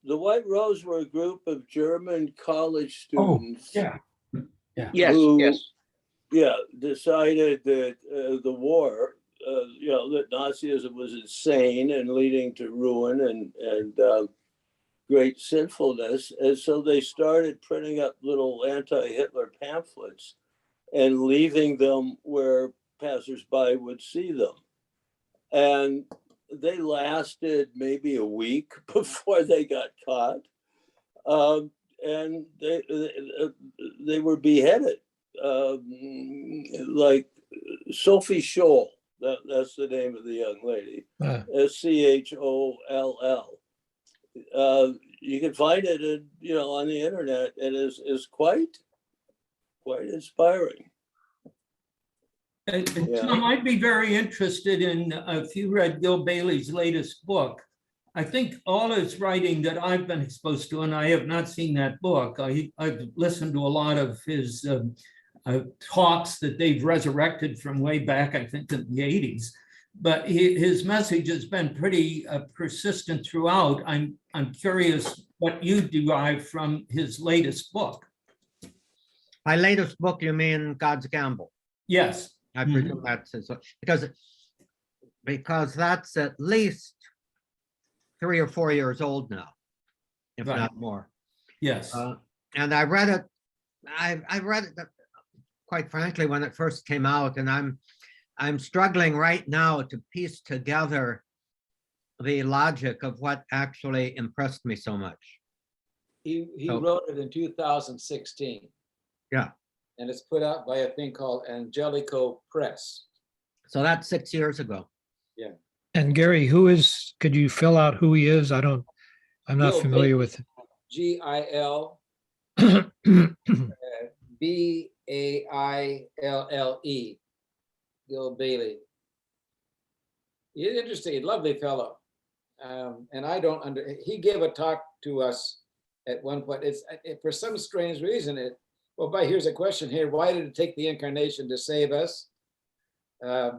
The White Rose were a group of German college students. Yeah. Yes, Who- yes. Yeah, decided that the war, that Nazism was insane and leading to ruin and great sinfulness. And so they started printing up little anti-Hitler pamphlets and leaving them where passersby would see them. And they lasted maybe a week before they got caught. And they were beheaded. Like Sophie Scholl, that's the name of the young lady, Scholl. You can find it on the internet, and is quite inspiring. Tom, I'd be very interested in, if you read Gil Bailey's latest book. I think all his writing that I've been exposed to, and I have not seen that book, I've listened to a lot of his talks that they've resurrected from way back, I think in the 80s. But his message has been pretty persistent throughout. I'm curious what you derive from his latest book. By latest book, you mean God's Gamble? Yes. I presume that's his, because because that's at least 3 or 4 years old now, if Right. not more. Yes. And I read it, I read it quite frankly when it first came out, and I'm struggling right now to piece together the logic of what actually impressed me so much. He So- wrote it in 2016. Yeah. And it's put out by a thing called Angelico Press. So that's 6 years ago. And Gary, could you fill out who he is? I'm not Gil familiar Bailey. with. Gil Baille. Gil Bailey. He's interesting, lovely fellow. And I don't he gave a talk to us at one point. For some strange reason, here's a question here. Why did it take the incarnation to save us? I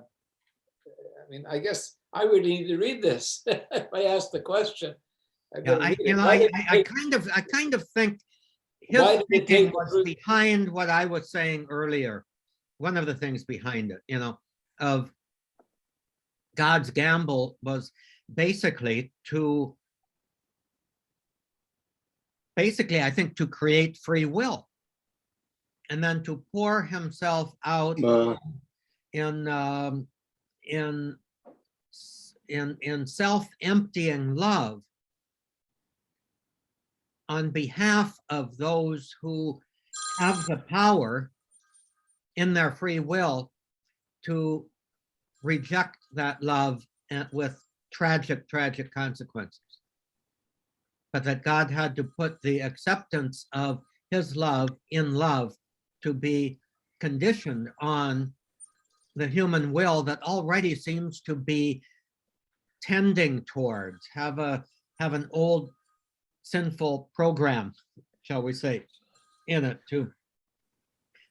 mean, I guess I would need to read this if I asked the question. Yeah, I kind of think his Why did it thinking take the was cruise- behind what I was saying earlier. One of the things behind it, of God's gamble was basically, I think, to create free will, and then to pour himself out in self-emptying love on behalf of those who have the power in their free will to reject that love with tragic consequences. But that God had to put the acceptance of his love in love to be conditioned on the human will that already seems to be tending towards, have an old sinful program, shall we say, in it, to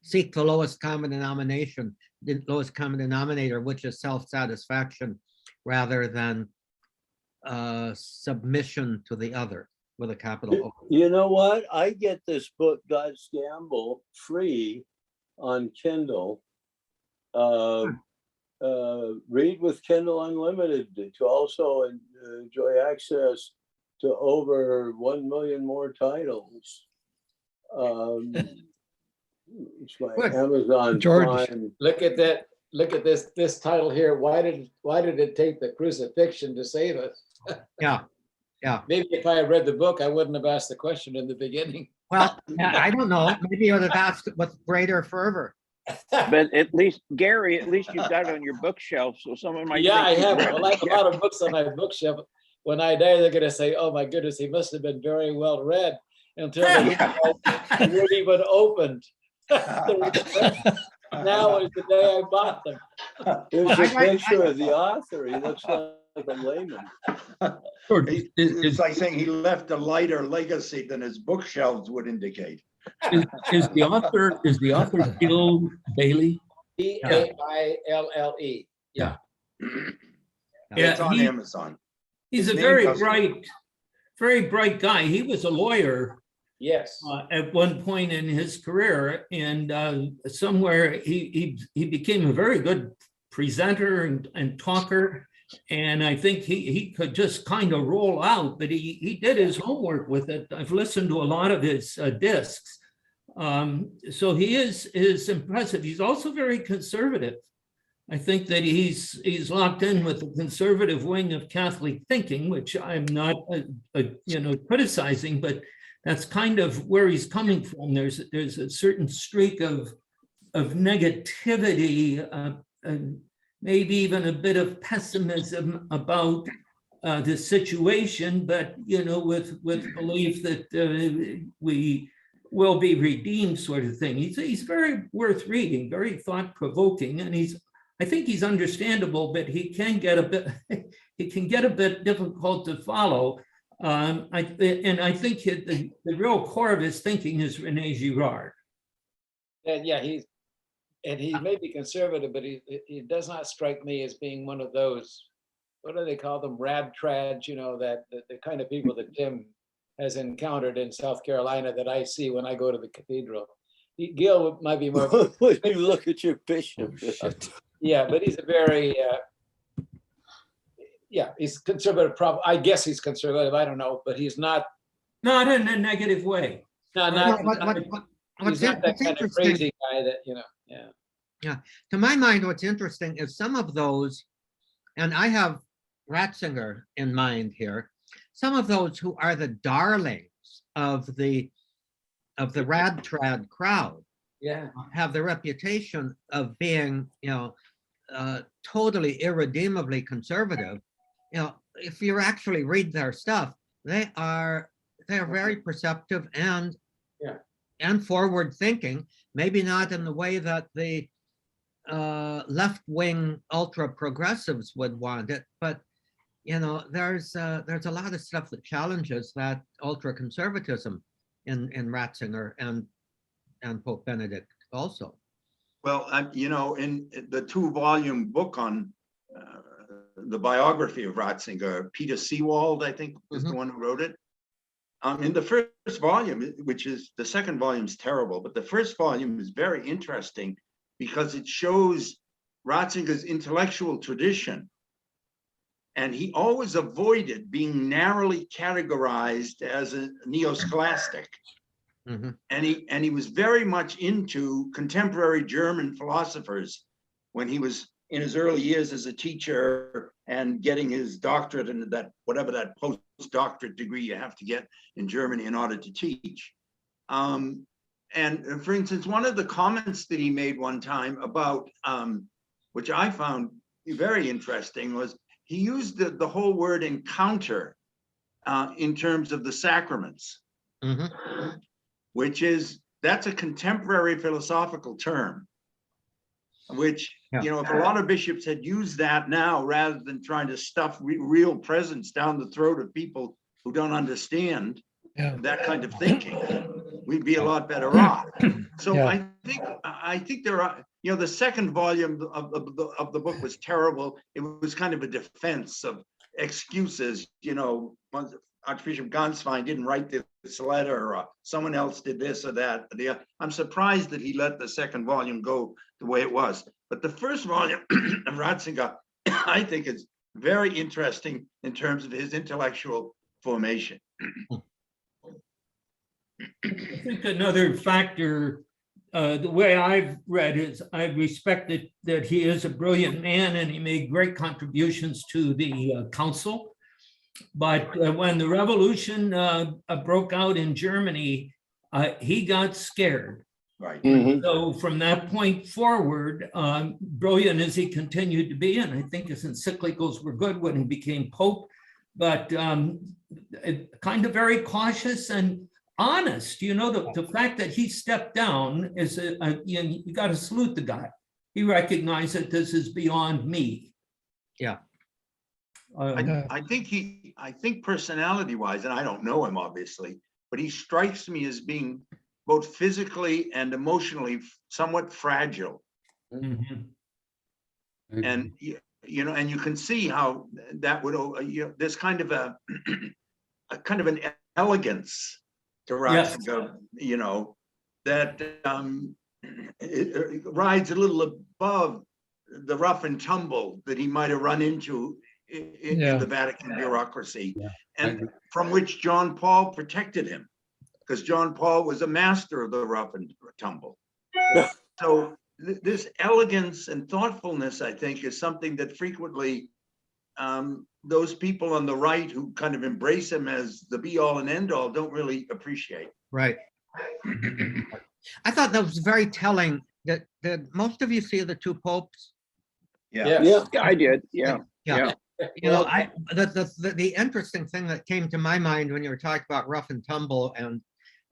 seek the lowest common denominator, which is self-satisfaction rather than submission to the other with a capital O. You know what? I get this book, God's Gamble, free on Kindle. Read with Kindle Unlimited to also enjoy access to over 1 million more titles. It's my Good. Amazon George. Prime. Look at that. Look at this title here. Why did it take the crucifixion to save us? Yeah. Maybe if I had read the book, I wouldn't have asked the question in the beginning. Well, I don't know. Maybe you would have asked it with greater fervor. But at least, Gary, at least you've got it on your bookshelf, so someone might. Yeah, I think you've have. read Well, I have it. a lot of books on my bookshelf. When I die, they're going to say, "Oh my goodness, he must have been very well read," until they weren't even opened. Now is the day I bought them. There's I a might- picture of the author. He looks like a layman. George, It's like saying he left a lighter legacy than his bookshelves would indicate. is the author Gil Bailey? Baille. Yeah. It's on he- Amazon. He's His a name very doesn't- bright guy. He was a lawyer Yes. at one point in his career, and somewhere he became a very good presenter and talker. And I think he could just kind of roll out, but he did his homework with it. I've listened to a lot of his discs. So he is impressive. He's also very conservative. I think that he's locked in with the conservative wing of Catholic thinking, which I'm not criticizing, but that's kind of where he's coming from. There's a certain streak of negativity, and maybe even a bit of pessimism about the situation, but with belief that we will be redeemed, sort of thing. He's very worth reading, very thought-provoking, and I think he's understandable, but he can get a bit difficult to follow. I think the real core of his thinking is René Girard. And yeah, he may be conservative, but he does not strike me as being one of those, what do they call them, rad trads, that the kind of people that Tim has encountered in South Carolina that I see when I go to the cathedral. Gil might be more, When you look at your bishop. yeah, but he's a very, Yeah, he's conservative, I guess he's conservative, I don't know, but he's not, Not in a negative way. not, Right. not, What's he's not that what's kind of interesting, crazy guy that, yeah. to my mind, what's interesting is some of those, and I have Ratzinger in mind here, some of those who are the darlings of the rad trad crowd Yeah. have the reputation of being, totally irredeemably conservative. If you actually read their stuff, they are very perceptive and forward thinking. Maybe not in the way that the left-wing ultra progressives would want it, but there's a lot of stuff that challenges that ultra conservatism in Ratzinger and Pope Benedict also. Well, in the 2-volume book on the biography of Ratzinger, Peter Seewald, I think, is the one who wrote it. In the first volume, which is the second volume is terrible, but the first volume is very interesting because it shows Ratzinger's intellectual tradition. And he always avoided being narrowly categorized as a neo-scholastic. And he was very much into contemporary German philosophers when he was in his early years as a teacher and getting his doctorate and that whatever that postdoctorate degree you have to get in Germany in order to teach. And for instance, one of the comments that he made one time about, which I found very interesting, was he used the whole word encounter in terms of the sacraments. Which that's a contemporary philosophical term, which, if a lot of bishops had used that now, rather than trying to stuff real presence down the throat of people who don't understand that kind of thinking, we'd be a lot better off. So I think there are, the second volume of the book was terrible. It was kind of a defense of excuses, Archbishop Ganswein didn't write this letter, or someone else did this or that. I'm surprised that he let the second volume go the way it was. But the first volume of Ratzinger, I think, is very interesting in terms of his intellectual formation. I think another factor, the way I've read is I respect that he is a brilliant man and he made great contributions to the council. But when the revolution broke out in Germany, he got scared. Right. So from that point forward, brilliant as he continued to be, and I think his encyclicals were good when he became Pope, but kind of very cautious and honest. The fact that he stepped down is, you got to salute the guy. He recognized that this is beyond me. Yeah. I think personality-wise, and I don't know him obviously, but he strikes me as being both physically and emotionally somewhat fragile. And and you can see how that would, there's kind of a kind of an elegance to Ratzinger, that it rides a little above the rough and tumble that he might have run into in the Vatican bureaucracy, and from which John Paul protected him, because John Paul was a master of the rough and tumble. So this elegance and thoughtfulness, I think, is something that frequently those people on the right who kind of embrace him as the be-all and end-all don't really appreciate. Right. I thought that was very telling. That most of you see the two popes. Yeah, I did. Yeah. The interesting thing that came to my mind when you were talking about rough and tumble and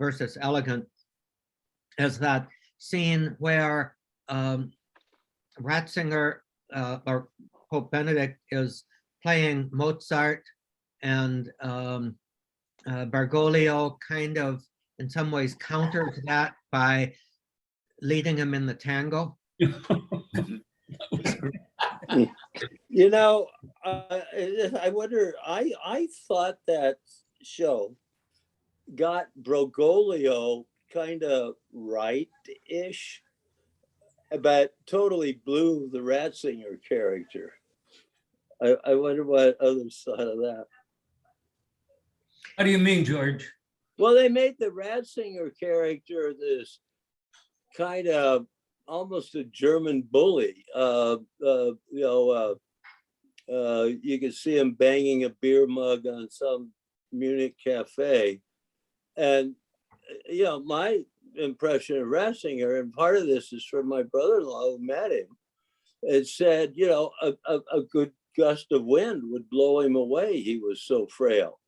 versus elegant is that scene where Ratzinger or Pope Benedict is playing Mozart, and Bergoglio kind of in some ways counters that by leading him in the tango. I wonder, I thought that show got Bergoglio kind of right-ish, but totally blew the Ratzinger character. I wonder what others thought of that. How do you mean, George? Well, they made the Ratzinger character this kind of almost a German bully. You could see him banging a beer mug on some Munich cafe. And, my impression of Ratzinger, and part of this is from my brother-in-law who met him, it said, a good gust of wind would blow him away. He was so frail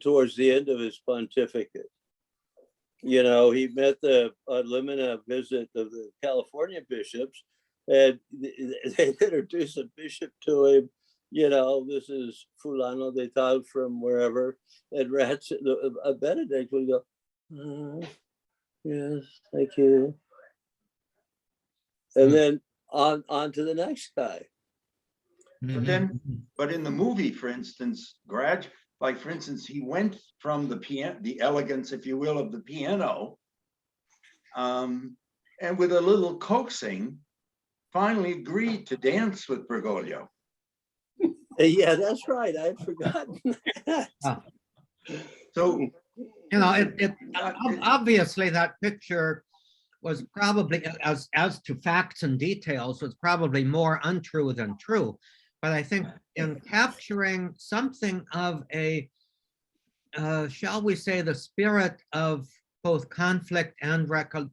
towards the end of his pontificate. He met the limina visit of the California bishops, and they introduced a bishop to him. This is Fulano de Tal from wherever, and Benedict would go, yes, thank you. And then on to the next guy. But in the movie, for instance, for instance, he went from the elegance, if you will, of the piano, and with a little coaxing, finally agreed to dance with Bergoglio. Yeah, that's right. I'd forgotten that. So, obviously that picture was probably, as to facts and details, was probably more untrue than true. But I think in capturing something of a, shall we say, the spirit of both conflict and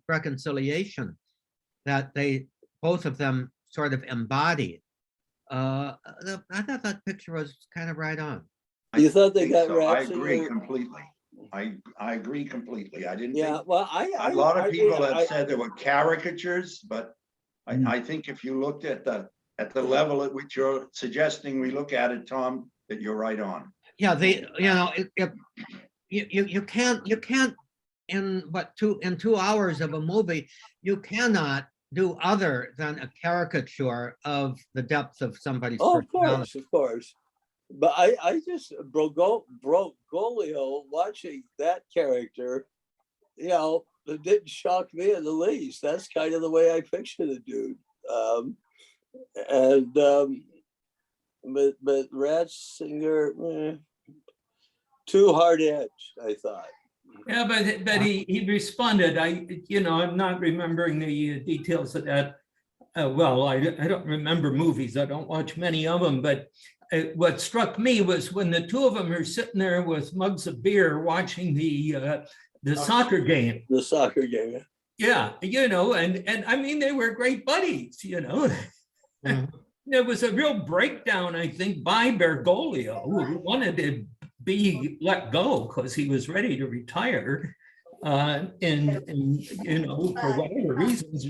reconciliation that both of them sort of embodied, I thought that picture was kind of right on. You thought they got so. I Ratzinger? agree completely. I agree completely. I didn't Yeah, think, well, a lot of people have said there were caricatures, but I think if you looked at the level at which you're suggesting we look at it, Tom, that you're right on. Yeah, you can't in 2 hours of a movie, you cannot do other than a caricature of the depth of somebody's personality. Of course. But I just Bergoglio, watching that character, it didn't shock me in the least. That's kind of the way I picture the dude. But Ratzinger, too hard-edged, I thought. Yeah, but he responded. I'm not remembering the details of that. Well, I don't remember movies. I don't watch many of them. But what struck me was when the two of them are sitting there with mugs of beer watching the soccer game. The soccer game. Yeah, and I mean, they were great buddies, Mhm. There was a real breakdown, I think, by Bergoglio, who wanted to be let go because he was ready to retire. And for whatever reasons,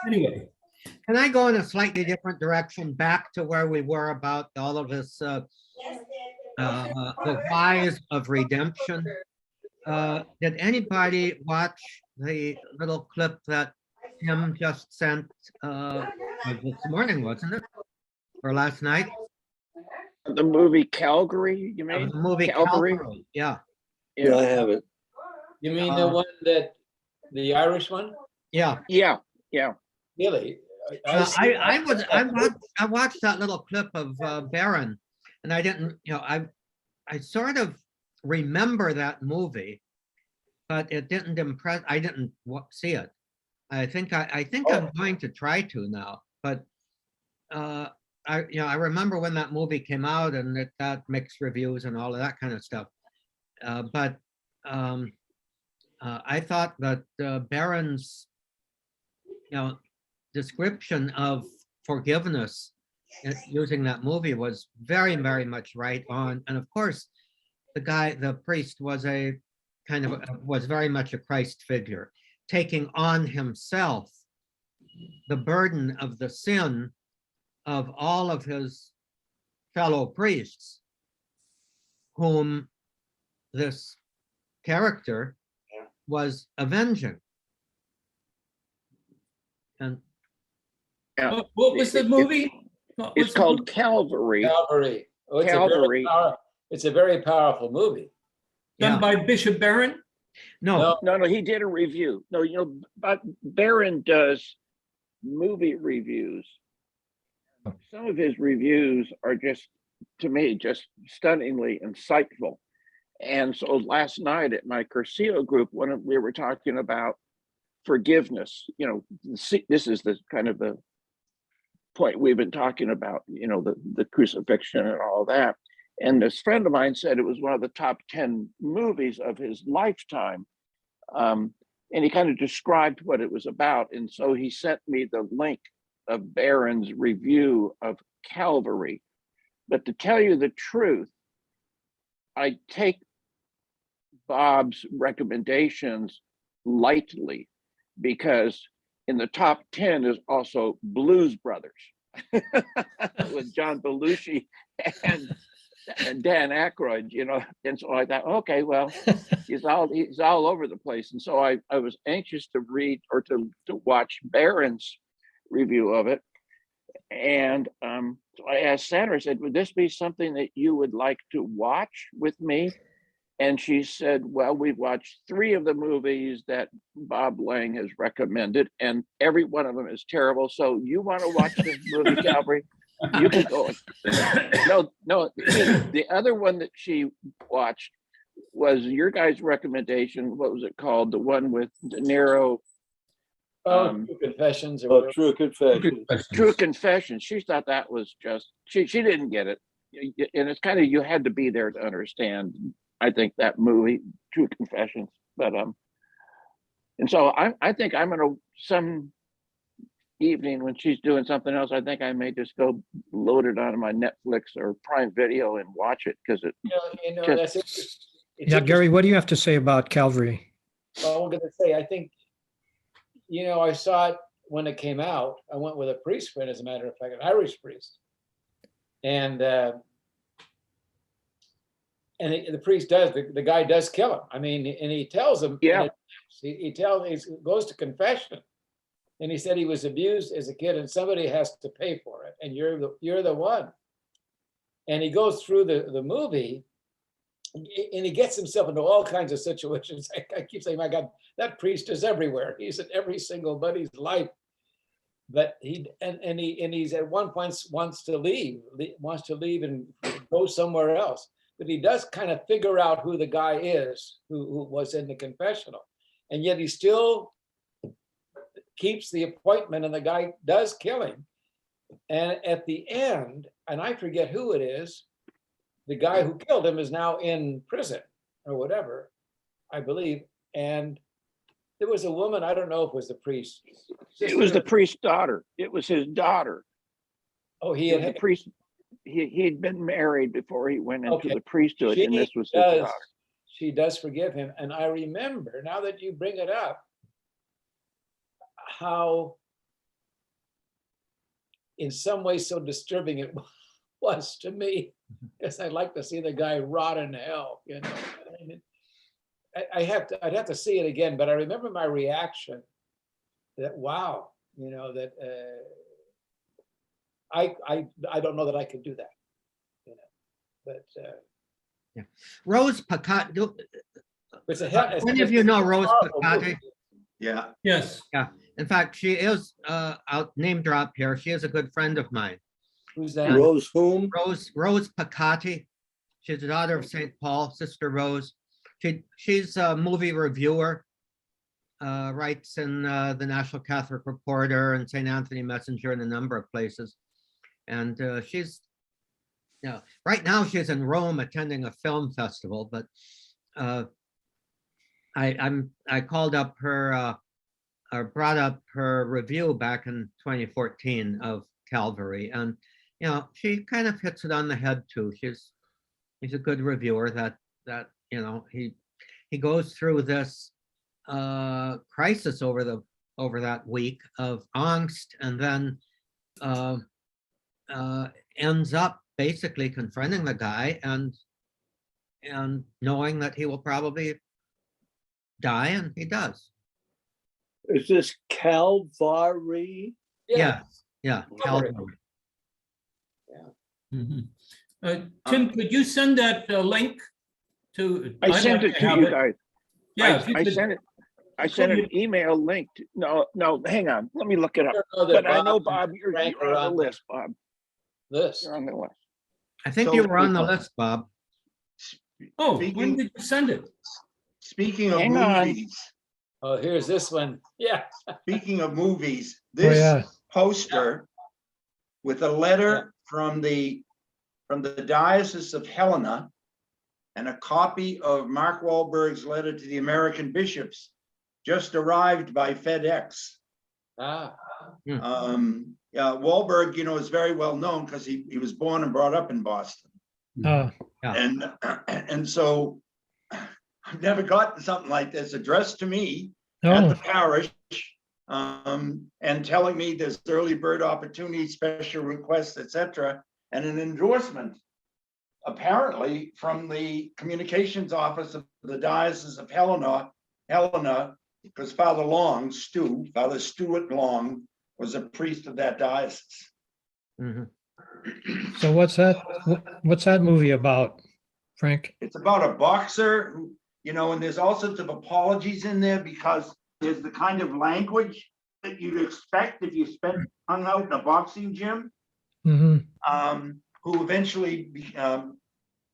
anyway. Can I go in a slightly different direction back to where we were about all of this, the whys of redemption? Did anybody watch the little clip that Tim just sent this morning, wasn't it? Or last night? The movie Calgary, you mean? The movie Calvary? Calvary, yeah. Yeah, I haven't. You mean the one the Irish one? Yeah. Yeah. Really? I watched that little clip of Baron, and I didn't, I sort of remember that movie, but it didn't impress. I didn't see it. I think I'm going to try to now, but I remember when that movie came out and it got mixed reviews and all of that kind of stuff. But I thought that Baron's description of forgiveness using that movie was very, very much right on. And of course, the priest was was very much a Christ figure, taking on himself the burden of the sin of all of his fellow priests, whom this character was avenging. And What was the movie? It's called Calvary. Calvary. Oh, Calvary. It's a very powerful movie. Done by Bishop Barron? no, No, he did a review. No, but Barron does movie reviews. Some of his reviews are just, to me, just stunningly insightful. And so last night at my Curcio group, we were talking about forgiveness. You know, this is the kind of the point we've been talking about, you know, the crucifixion and all that. And this friend of mine said it was one of the top 10 movies of his lifetime. And he kind of described what it was about. And so he sent me the link of Barron's review of Calvary. But to tell you the truth, I take Bob's recommendations lightly, because in the top 10 is also Blues Brothers with John Belushi and Dan Aykroyd, you know. And so I thought, okay, well, he's all over the place. And so I was anxious to read or to watch Barron's review of it. And so I asked Sandra, I said, would this be something that you would like to watch with me? And she said, well, we've watched 3 of the movies that Bob Lang has recommended, and every one of them is terrible. So you want to watch this movie, Calvary? You can go. No, the other one that she watched was your guys' recommendation. What was it called? The one with De Niro. True Confessions. Or Oh, whatever. True Confession. True Confession. She thought that was just, she didn't get it. And it's kind of, you had to be there to understand, I think, that movie, True Confessions. But and so I think I'm gonna, some evening when she's doing something else, I think I may just go load it onto my Netflix or Prime Video and watch it, because it You know, just- that's interesting. It's Yeah, interesting. Gary, what do you have to say about Calvary? Well, I'm going to say, I think, you know, I saw it when it came out. I went with a priest friend, as a matter of fact, an Irish priest. And the priest does, the guy does kill him. I mean, and he tells him, Yeah. he goes to confession. And he said he was abused as a kid and somebody has to pay for it. And you're the one. And he goes through the movie and he gets himself into all kinds of situations. I keep saying, my God, that priest is everywhere. He's in every single buddy's life. But he's at one point wants to leave and go somewhere else. But he does kind of figure out who the guy is who was in the confessional. And yet he still keeps the appointment, and the guy does kill him. And at the end, and I forget who it is, the guy who killed him is now in prison or whatever, I believe. And there was a woman, I don't know if it was the priest. it was the priest's daughter. It was his daughter. Oh, he It was had the priest. He'd been married before he went into Okay. the priesthood, and this was his daughter. She does forgive him. And I remember, now that you bring it up, how in some ways so disturbing it was to me, because I'd like to see the guy rot in hell, you know. I mean, I'd have to see it again, but I remember my reaction that, wow, you know, that I don't know that I could do that, you know, but Yeah. Rose Picati. it's a Many of you know Rose powerful Picati. movie. Yeah, Yes. In fact, she is, I'll name drop here. She is a good friend of mine. Who's that? Rose whom? Rose Picati. She's the daughter of St. Paul, Sister Rose. She's a movie reviewer, writes in the National Catholic Reporter and St. Anthony Messenger and a number of places. And she's, you know, right now she's in Rome attending a film festival, but I called up her, or brought up her review back in 2014 of Calvary, and you know, she kind of hits it on the head too. She's a good reviewer that you know, he goes through this crisis over that week of angst, and then ends up basically confronting the guy and knowing that he will probably die, and he does. Is this Calvary? Yeah. Calvary. Calvary. Mhm. Tim, could you send that link to? I I'd sent like it to have you guys. Yeah, if you I could- sent it. I sent an email link. No, hang on. Let me look it up. I don't know that But I know, Bob Bob, you're Frank on are the on list, Bob. This. You're on the list. I think So- you were on the list, Bob. Oh, when Speaking, did you send it? speaking of Hang on. movies, Oh, here's this one. Yeah. speaking of movies, Oh, yeah. this poster with a letter from the Diocese of Helena and a copy of Mark Wahlberg's letter to the American bishops just arrived by FedEx. Ah, Wahlberg, is very well known because he was born and brought up in Boston. Yeah. And so I've never gotten something like this addressed to me at the Oh, parish, and telling me there's early bird opportunity, special requests, etc., and an endorsement apparently from the communications office of the Diocese of Helena, because Father Stuart Long was a priest of that diocese. Mhm. so what's that movie about, Frank? It's about a boxer who, and there's all sorts of apologies in there because there's the kind of language that you'd expect if you hung out in a boxing gym, Hmm. who eventually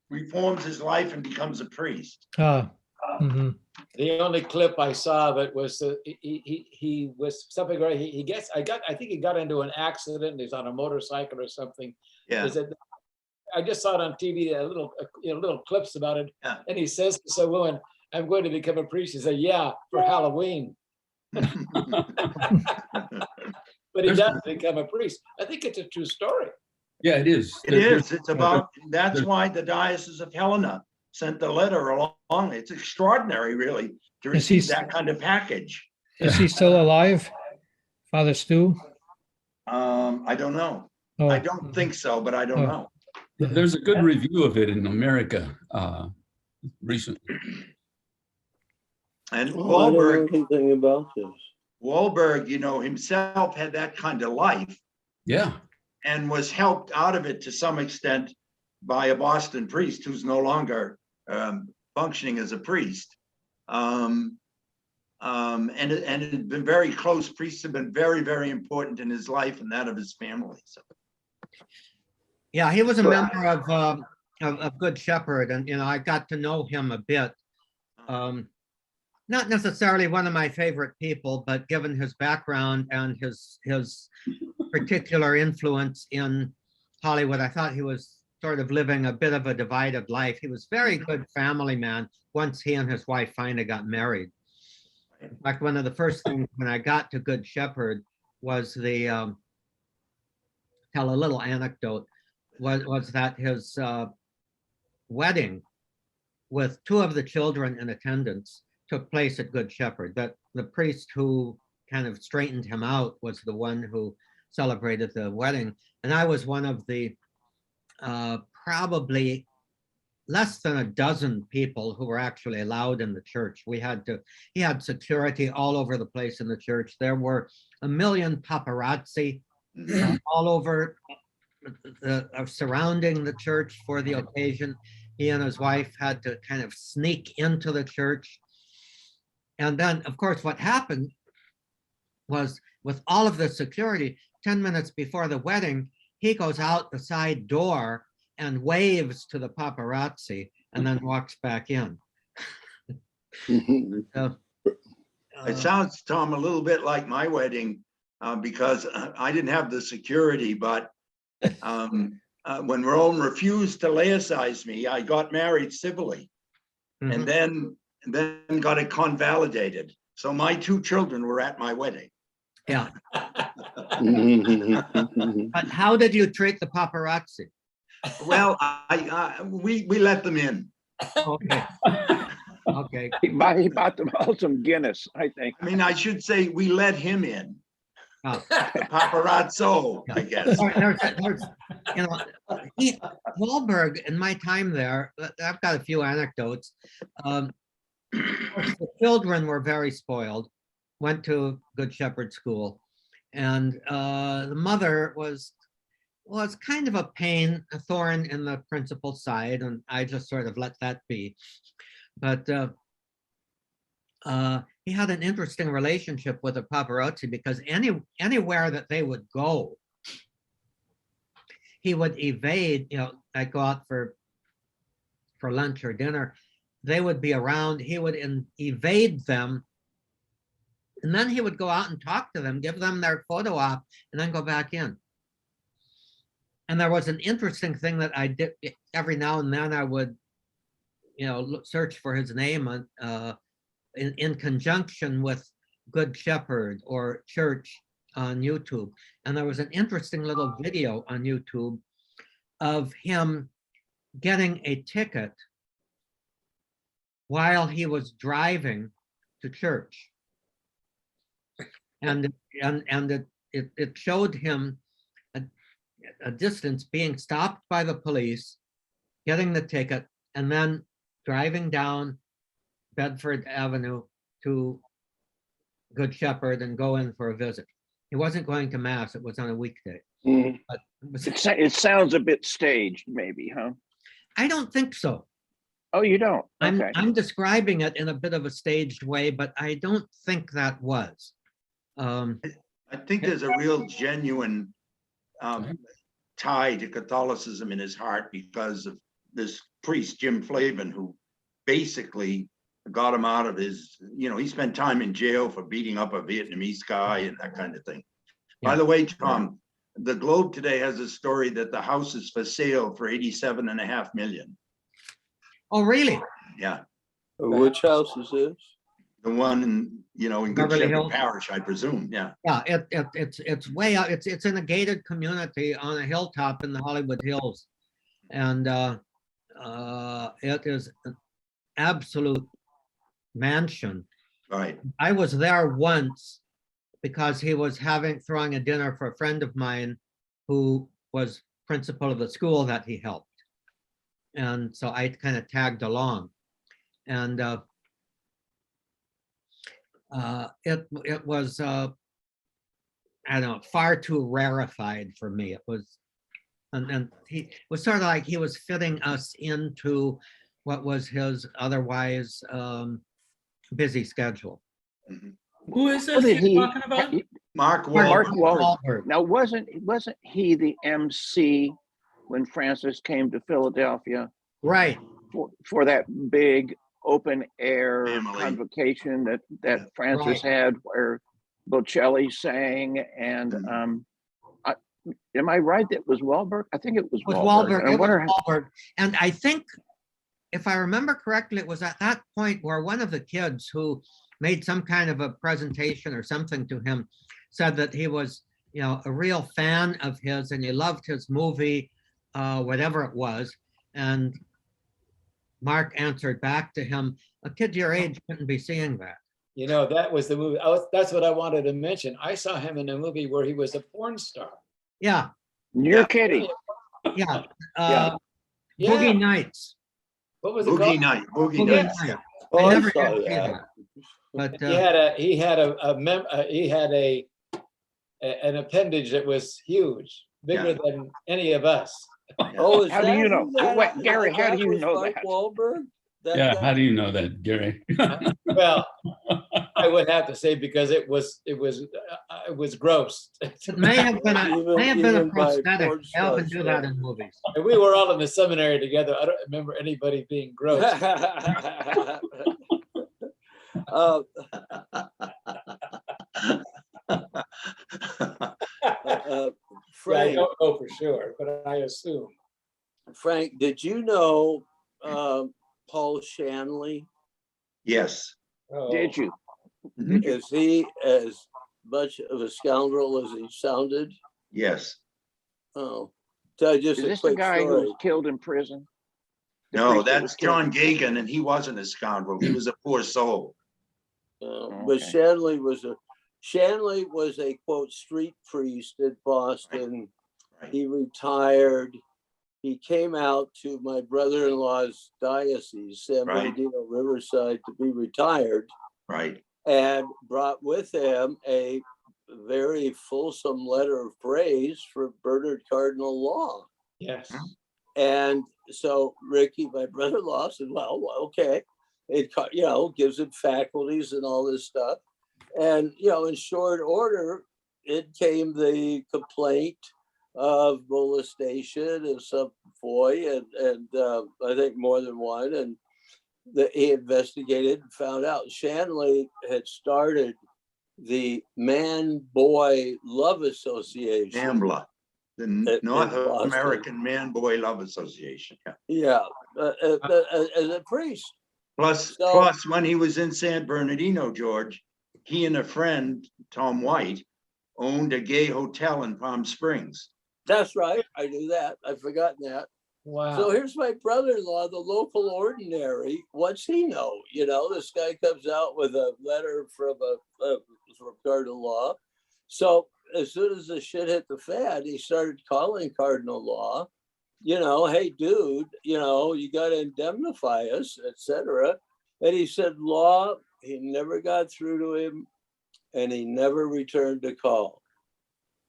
reforms his life and becomes a priest. Mhm. the only clip I saw of it was he was something where I think he got into an accident. He's on a motorcycle or something. Yeah. Is it? I just saw it on TV, little clips about it. Yeah. And he says to some woman, "I'm going to become a priest." He said, "Yeah, for Halloween." But he does become a priest. I think it's a true story. Yeah, it is. It is. It's about, that's why the Diocese of Helena sent the letter along. It's extraordinary, really, to Is he receive that kind of package. Is he still alive, Father Stu? I don't know. Oh, I don't think so, but I don't Oh. know. There's a good review of it in America recently. Oh, I And don't know Wahlberg, anything about this. himself had that kind of life Yeah. and was helped out of it to some extent by a Boston priest who's no longer functioning as a priest. And it had been very close. Priests have been very, very important in his life and that of his family. So. Yeah, he was a member of Good Shepherd, and I got to know him a bit. Not necessarily one of my favorite people, but given his background and his particular influence in Hollywood, I thought he was sort of living a bit of a divided life. He was a very good family man once he and his wife finally got married. In fact, one of the first things when I got to Good Shepherd was tell a little anecdote, was that his wedding with two of the children in attendance took place at Good Shepherd. That the priest who kind of straightened him out was the one who celebrated the wedding. And I was one of the probably less than a dozen people who were actually allowed in the church. He had security all over the place in the church. There were a million paparazzi all over surrounding the church for the occasion. He and his wife had to kind of sneak into the church. And then, of course, what happened was with all of the security, 10 minutes before the wedding, he goes out the side door and waves to the paparazzi and then walks back in. So, It sounds, Tom, a little bit like my wedding because I didn't have the security, but when Rome refused to laicize me, I got married civilly and then got it convalidated. So my two children were at my wedding. yeah. But how did you treat the paparazzi? Well, we let them in. Okay. Okay. He bought them all some Guinness, I think. I mean, I should say we let him in. Oh. The paparazzo, I guess. Wahlberg, in my time there, I've got a few anecdotes. Of course, the children were very spoiled, went to Good Shepherd School, and the mother was kind of a pain, a thorn in the principal's side, and I just sort of let that be. But he had an interesting relationship with the paparazzi because anywhere that they would go, he would evade, like go out for lunch or dinner. They would be around, he would evade them. And then he would go out and talk to them, give them their photo op, and then go back in. And there was an interesting thing that I did every now and then. I would, search for his name on, in conjunction with Good Shepherd or Church on YouTube. And there was an interesting little video on YouTube of him getting a ticket while he was driving to church. And it showed him a distance being stopped by the police, getting the ticket, and then driving down Bedford Avenue to Good Shepherd and go in for a visit. He wasn't going to mass, it was on a weekday. Mm. But It sounds a bit staged, maybe, huh? I don't think so. Oh, you don't? Okay. I'm describing it in a bit of a staged way, but I don't think that was. I think there's a real genuine tie to Catholicism in his heart because of this priest, Jim Flavin, who basically got him out of his, he spent time in jail for beating up a Vietnamese guy and that kind of thing. Yeah. By the way, Tom, the Globe today has a story that the house is for sale for 87.5 million. Oh, really? Yeah. Which house is this? The one in Good Beverly Shepherd Hills? Parish, I presume. Yeah. Yeah, it's way out. It's in a gated community on a hilltop in the Hollywood Hills, and it is an absolute mansion. Right. I was there once because he was throwing a dinner for a friend of mine who was principal of the school that he helped, and so I kind of tagged along, and it was I don't know, far too rarefied for me. It was, and he was sort of like he was fitting us into what was his otherwise busy schedule. Mhm. Who is What this did you're he- talking about? Mark Mark Wahlberg. Wahlberg. Now, wasn't he the MC when Francis came to Philadelphia Right. for that big open air Family. convocation that Yeah. Francis Right. had where Bocelli sang? And Mhm. am I right? That was Wahlberg? I think it was With Wahlberg. Wahlberg, I it was wonder. Wahlberg. And I think, if I remember correctly, it was at that point where one of the kids who made some kind of a presentation or something to him said that he was, a real fan of his and he loved his movie, whatever it was. And Mark answered back to him, a kid your age couldn't be seeing that. That was the movie. That's what I wanted to mention. I saw him in a movie where he was a porn star. Yeah, You're Yeah. kidding. yeah. Yeah. Boogie Nights. What was it Boogie called? Night. Boogie Boogie Night. Nights. Yeah. Oh, I I never saw did see that. that. But He had an appendage that was huge, bigger Yeah. than any of us. Oh, is How do that you know? who that- Wait, Gary, how do you was know Mark that? Wahlberg? That Yeah, guy? how do you know that, Gary? Well, I would have to say because it was gross. it may have been a Even by prosthetic. porn They often stars, do that yeah. in movies. And we were all in the seminary together. I don't remember anybody being gross. Uh, Yeah, I Frank, don't know for sure, but I assume. Frank, did you know Paul Shanley? Yes. Oh, Did you? Is he as much of a scoundrel as he sounded? Yes. Oh, tell you just Is a this the quick guy who story. was killed in prison? The No, priest that that's was killed? John Gagan, and he wasn't a scoundrel. He was a poor soul. But Okay. Shanley was a quote street priest in Boston. Right. He retired. He came out to my brother-in-law's diocese, San Right. Bernardino Riverside, to be retired, Right. and brought with him a very fulsome letter of praise for Bernard Cardinal Law. yes. And so Ricky, my brother-in-law, said, well, okay. It, gives it faculties and all this stuff. And, in short order, it came the complaint of molestation of some boy, and I think more than one. And he investigated and found out Shanley had started the Man-Boy Love Association. NAMBLA, the North Boston. American Man-Boy Love Association. Yeah, as a priest. Plus, when he was in San Bernardino, George, he and a friend, Tom White, owned a gay hotel in Palm Springs. That's right. I knew that. I've forgotten that. Wow. So here's my brother-in-law, the local ordinary. What's he know? This guy comes out with a letter from Cardinal Law. So as soon as the shit hit the fan, he started calling Cardinal Law. Hey, dude, you got to indemnify us, etc. And he said, Law, he never got through to him, and he never returned a call.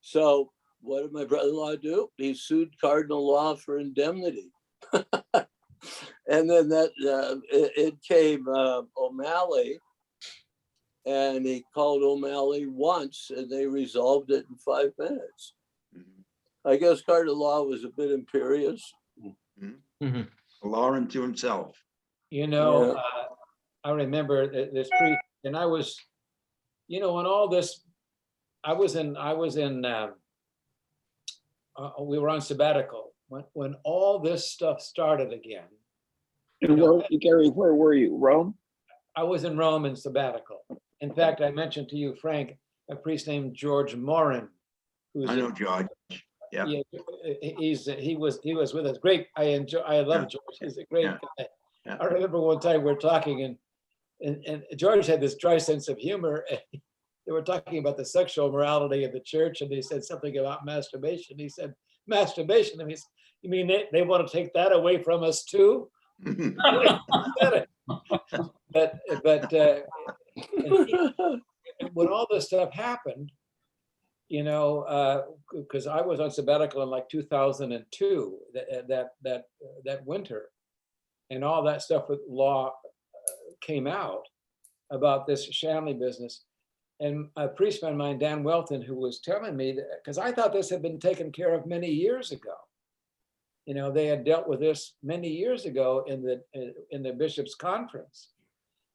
So what did my brother-in-law do? He sued Cardinal Law for indemnity. And then it came O'Malley, and he called O'Malley once, and they resolved it in 5 minutes. I guess Cardinal Law was a bit imperious. A law unto himself. I remember this priest, and I was, when all this, we were on sabbatical when all this stuff started again. And Gary, where were you? Rome? I was in Rome in sabbatical. In fact, I mentioned to you, Frank, a priest named George Morin, who's I know George. Yeah. He was with us. Great. I love George. He's a great guy. Yeah. I remember one time we were talking, and George had this dry sense of humor. And they were talking about the sexual morality of the church, and they said something about masturbation. He said, "Masturbation? I mean, you mean they want to take that away from us too?" But when all this stuff happened, because I was on sabbatical in like 2002, that winter, and all that stuff with law came out about this Shanley business. And a priest friend of mine, Dan Welton, who was telling me that, because I thought this had been taken care of many years ago. They had dealt with this many years ago in the bishops' conference.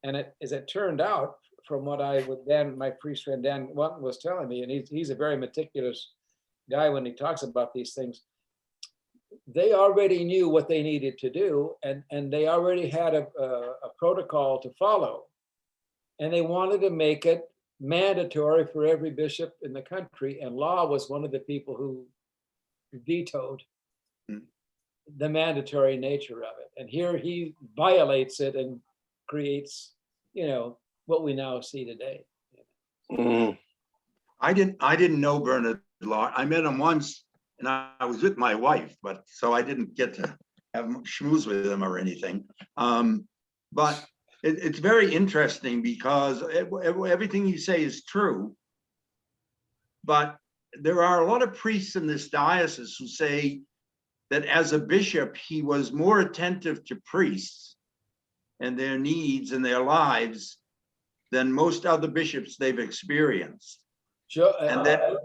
And as it turned out, from what my priest friend Dan Welton was telling me, and he's a very meticulous guy when he talks about these things, they already knew what they needed to do, and they already had a protocol to follow. And they wanted to make it mandatory for every bishop in the country, and Law was one of the people who vetoed the mandatory nature of it. And here he violates it and creates, what we now see today. I didn't know Bernard Law. I met him once, and I was with my wife, but so I didn't get to have schmooze with him or anything. But it's very interesting because everything you say is true. But there are a lot of priests in this diocese who say that as a bishop, he was more attentive to priests and their needs and their lives than most other bishops they've experienced. Sure. And that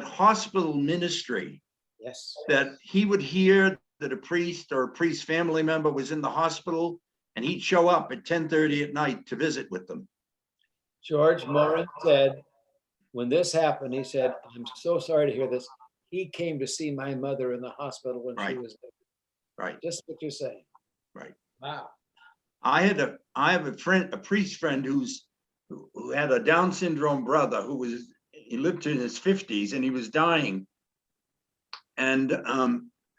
hospital ministry, yes, that he would hear that a priest or a priest family member was in the hospital, and he'd show up at 10:30 at night to visit with them. George Morin said, when this happened, he said, "I'm so sorry to hear this. He came to see my mother in the hospital when she was there." Right. Just what you're saying. Right. Wow. I have a priest friend who had a Down syndrome brother he lived in his 50s and he was dying. And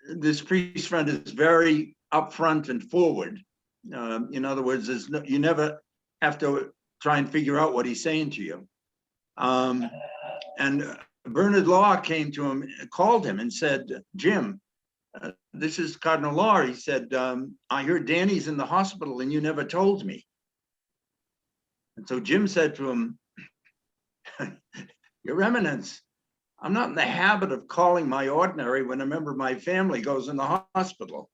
this priest friend is very upfront and forward. In other words, you never have to try and figure out what he's saying to you. And Bernard Law came to him, called him and said, "Jim, this is Cardinal Law." He said, "I heard Danny's in the hospital and you never told me." And so Jim said to him, "Your Eminence, I'm not in the habit of calling my ordinary when a member of my family goes in the hospital."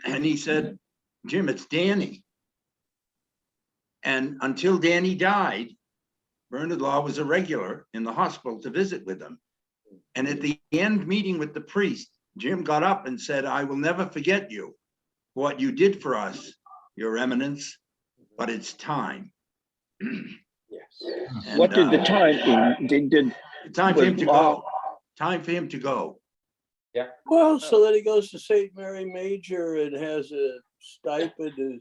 And he said, Jim, it's Danny. And until Danny died, Bernard Law was a regular in the hospital to visit with him. And at the end meeting with the priest, Jim got up and said, I will never forget you, what you did for us, Your Eminence, but it's time. Yes. And, What did the time mean? Did time for him to Law- go. Time for him to go. Well, so then he goes to St. Mary Major and has a stipend of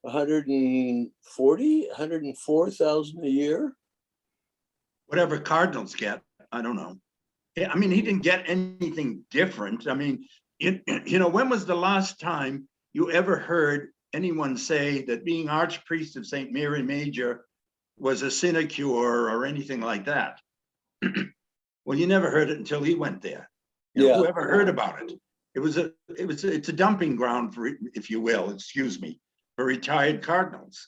104,000 a year. Whatever cardinals get, I don't know. I mean, he didn't get anything different. I mean, when was the last time you ever heard anyone say that being Archpriest of St. Mary Major was a sinecure or anything like that? Well, you never heard it until he went there. Yeah. Whoever heard about it? It's a dumping ground for, if you will, excuse me, for retired cardinals.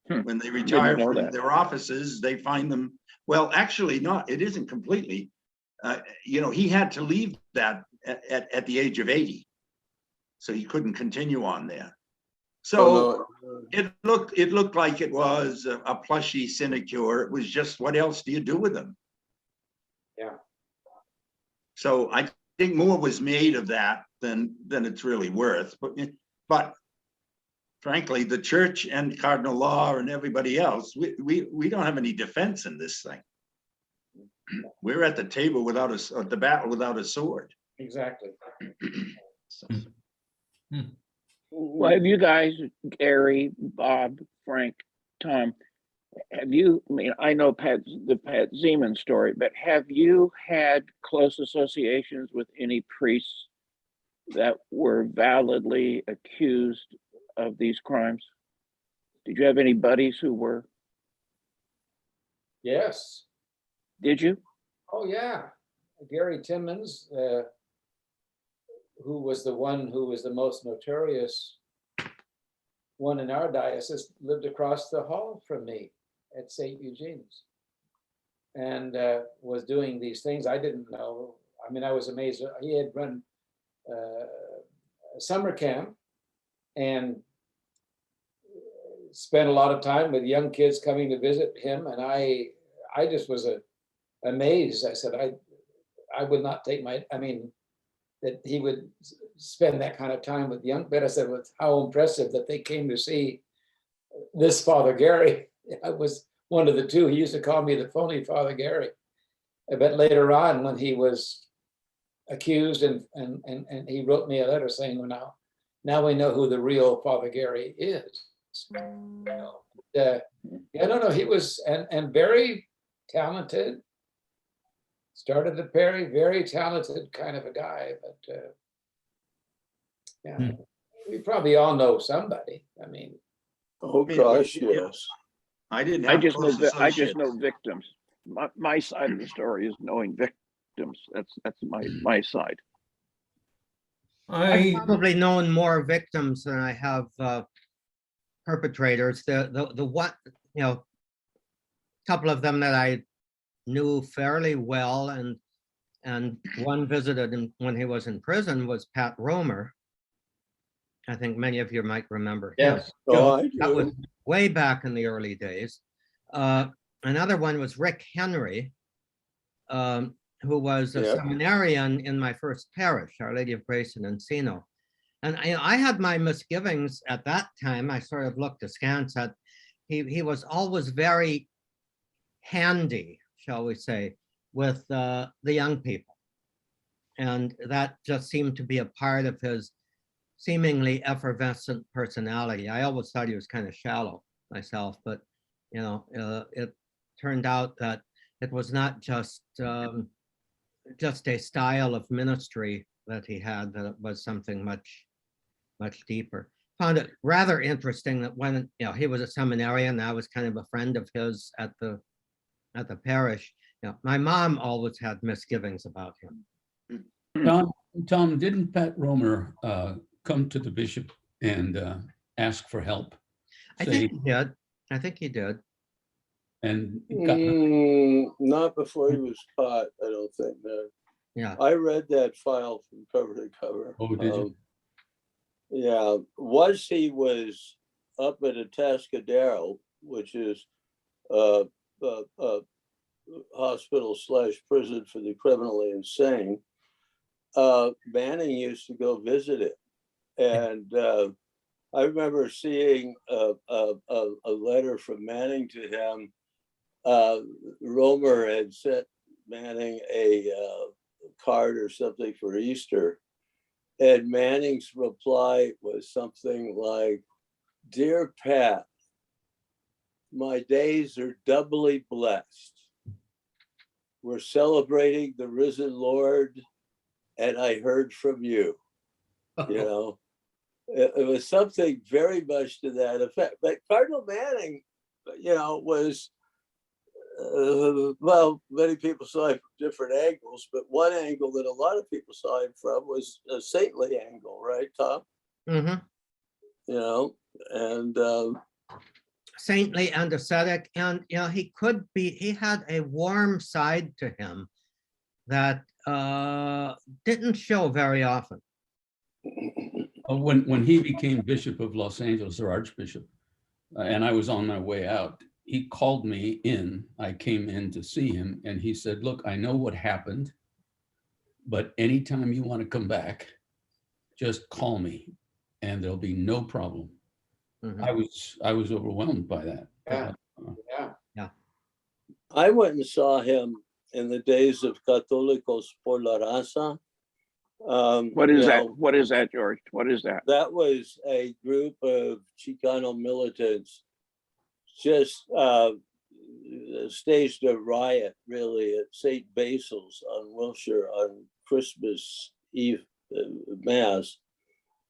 When they retire know from that. their offices, they find them, well, actually not, it isn't completely. He had to leave that at the age of 80. So he couldn't continue on there. So it looked like it was a plushy sinecure. It was just, what else do you do with them? Yeah. So I think more was made of that than it's really worth. But frankly, the church and Cardinal Law and everybody else, we don't have any defense in this thing. We're at the table at the battle without a sword. Exactly. So, Well, have you guys, Gary, Bob, Frank, Tom, I know the Pat Zeman story, but have you had close associations with any priests that were validly accused of these crimes? Did you have any buddies who were? Yes. Did you? Oh, yeah. Gary Timmons, who was the one who was the most notorious one in our diocese, lived across the hall from me at St. Eugene's and was doing these things I didn't know. I mean, I was amazed. He had run a summer camp and spent a lot of time with young kids coming to visit him. And I just was amazed. I said, I would not take that he would spend that kind of time with young, but I said, well, how impressive that they came to see this Father Gary. I was one of the two. He used to call me the phony Father Gary. But later on, when he was accused and he wrote me a letter saying, well, now we know who the real Father Gary is. He was and very talented. Started at Perry, very talented kind of a guy, but we probably all know somebody. I mean, Oh gosh, yes. I didn't I have just close know associates. victims. My side of the story is knowing victims. That's my side. I've probably known more victims than I have perpetrators. The one, couple of them that I knew fairly well, and one visited him when he was in prison was Pat Romer. I think many of you might remember him. yes. Oh, I That was do. way back in the early days. Another one was Rick Henry, who was a Yeah. seminarian in my first parish, Our Lady of Grace in Encino. And I had my misgivings at that time. I sort of looked askance at, he was always very handy, shall we say, with the young people. And that just seemed to be a part of his seemingly effervescent personality. I always thought he was kind of shallow myself, but it turned out that it was not just a style of ministry that he had, that it was something much deeper. Found it rather interesting that when he was a seminarian, I was kind of a friend of his at the parish. My mom always had misgivings about him. Tom, didn't Pat Romer come to the bishop and ask for help? I think he did. And got Not before he was caught, I don't think. No. Yeah. I read that file from cover to cover. Oh, did you? Yeah, once he was up at Atascadero, which is a hospital slash prison for the criminally insane. Manning used to go visit it, and I remember seeing a letter from Manning to him. Romer had sent Manning a card or something for Easter, and Manning's reply was something like, "Dear Pat, my days are doubly blessed. We're celebrating the risen Lord, and I heard from you." You know, it was something very much to that effect. But Cardinal Manning, you know, was, well, many people saw him from different angles, but one angle that a lot of people saw him from was a saintly angle, right, Tom? Mhm. You know, and Saintly and ascetic, and you know, he had a warm side to him that didn't show very often. When he became Bishop of Los Angeles, or Archbishop, and I was on my way out, he called me in. I came in to see him, and he said, "Look, I know what happened, but anytime you want to come back, just call me, and there'll be no problem." Mhm. I was overwhelmed by that. Yeah. I went and saw him in the days of Católicos por la Raza. What is that? What is that, George? What is that? That was a group of Chicano militants just staged a riot, really, at St. Basil's on Wilshire on Christmas Eve Mass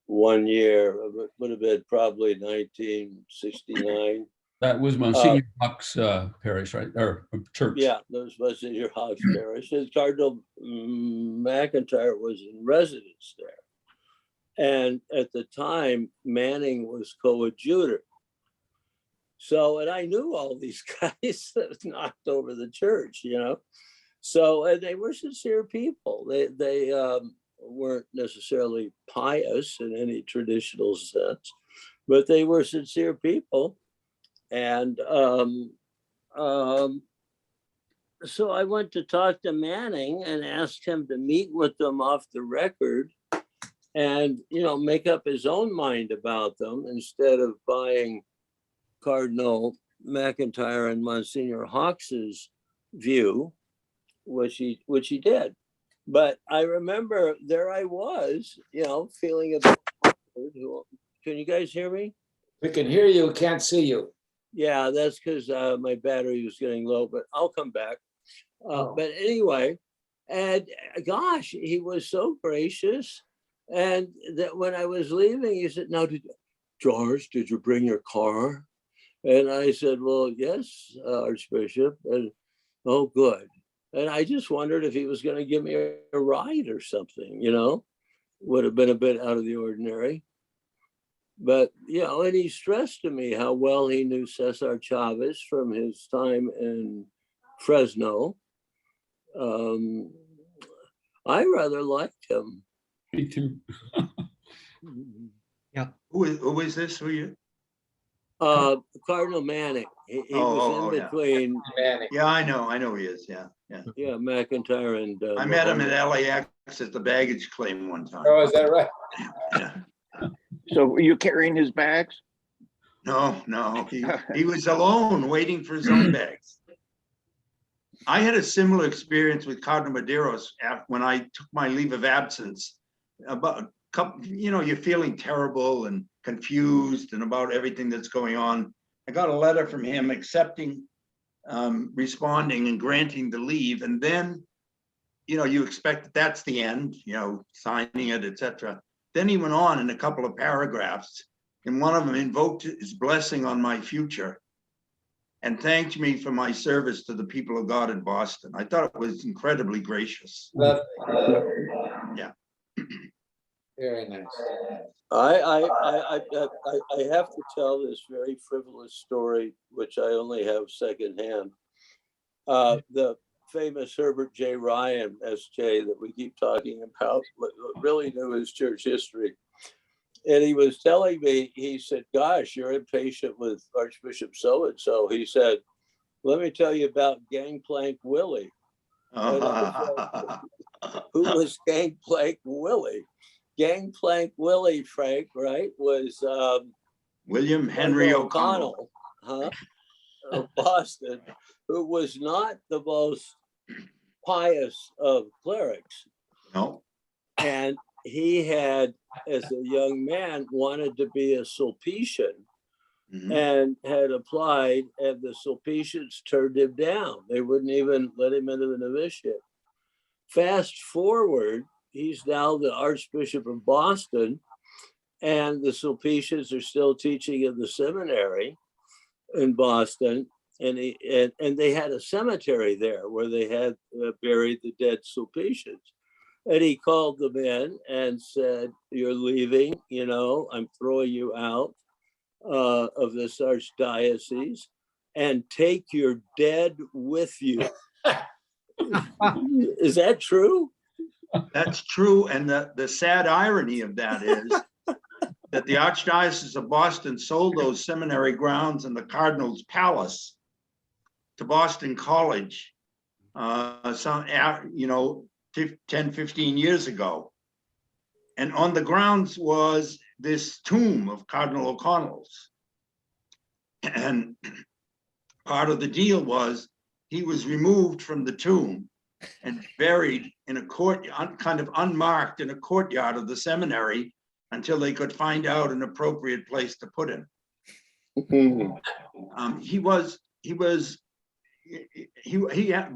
one year. It would have been probably 1969. That was Monsignor Huck's parish, right? Or church. Yeah, that was Monsignor Hawks Parish. And Cardinal McIntyre was in residence there. And at the time, Manning was coadjutor. So, and I knew all these guys that knocked over the church, you know. So, and they were sincere people. They weren't necessarily pious in any traditional sense, but they were sincere people. And so I went to talk to Manning and asked him to meet with them off the record and, you know, make up his own mind about them instead of buying Cardinal McIntyre and Monsignor Hawks's view, which he did. But I remember there I was, you know, feeling a bit awkward. Can you guys hear me? We can hear you, can't see you. Yeah, that's because my battery was getting low, but I'll come back. But anyway, and gosh, he was so gracious. And that when I was leaving, he said, "Now, George, did you bring your car?" And I said, "Well, yes, Archbishop." And oh, good. And I just wondered if he was going to give me a ride or something, you know, would have been a bit out of the ordinary. But, you know, and he stressed to me how well he knew Cesar Chavez from his time in Fresno. I rather liked him. Me too. Yeah. Who is this? Who are you? Cardinal Manning. He Oh, was in yeah. between. Manning. Yeah, I know he is. Yeah. Yeah, McIntyre and. I met him at LAX at the baggage claim one time. Oh, is that right? Yeah. So were you carrying his bags? No, he was alone waiting for his own bags. I had a similar experience with Cardinal Medeiros when I took my leave of absence. About you know, you're feeling terrible and confused and about everything that's going on. I got a letter from him accepting, responding and granting the leave, and then, you know, you expect that that's the end, you know, signing it, etc. Then he went on in a couple of paragraphs, and one of them invoked his blessing on my future and thanked me for my service to the people of God in Boston. I thought it was incredibly gracious. Lovely. Yeah. Very nice. I have to tell this very frivolous story, which I only have secondhand. The famous Herbert J. Ryan, SJ, that we keep talking about, really knew his church history. And he was telling me, he said, gosh, you're impatient with Archbishop so-and-so. He said, let me tell you about Gangplank Willie. And I said, who was Gangplank Willie? Gangplank Willie, Frank, right, was William Henry O'Connell. huh, of Boston, who was not the most pious of clerics. No. And he had, as a young man, wanted to be a Sulpician Mhm. and had applied, and the Sulpicians turned him down. They wouldn't even let him into the novitiate. Fast forward, he's now the Archbishop of Boston, and the Sulpicians are still teaching in the seminary in Boston. And they had a cemetery there where they had buried the dead Sulpicians. And he called them in and said, you're leaving, you know, I'm throwing you out of this archdiocese, and take your dead with you. Is that true? That's true. And the sad irony of that is that the Archdiocese of Boston sold those seminary grounds and the Cardinal's Palace to Boston College, you know, 10, 15 years ago. And on the grounds was this tomb of Cardinal O'Connell's. And part of the deal was he was removed from the tomb and buried in a court, kind of unmarked in a courtyard of the seminary until they could find out an appropriate place to put him.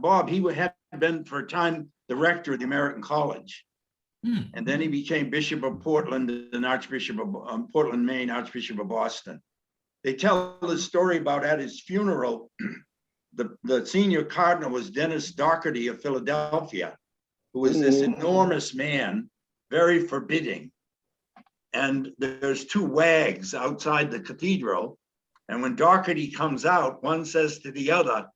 Bob, he had been for a time the rector of the American College. And then he became Bishop of Portland and Archbishop of Portland, Maine, Archbishop of Boston. They tell the story about at his funeral, the senior cardinal was Dennis Doherty of Philadelphia, who was this enormous man, very forbidding. And there's two wags outside the cathedral. And when Doherty comes out, one says to the other,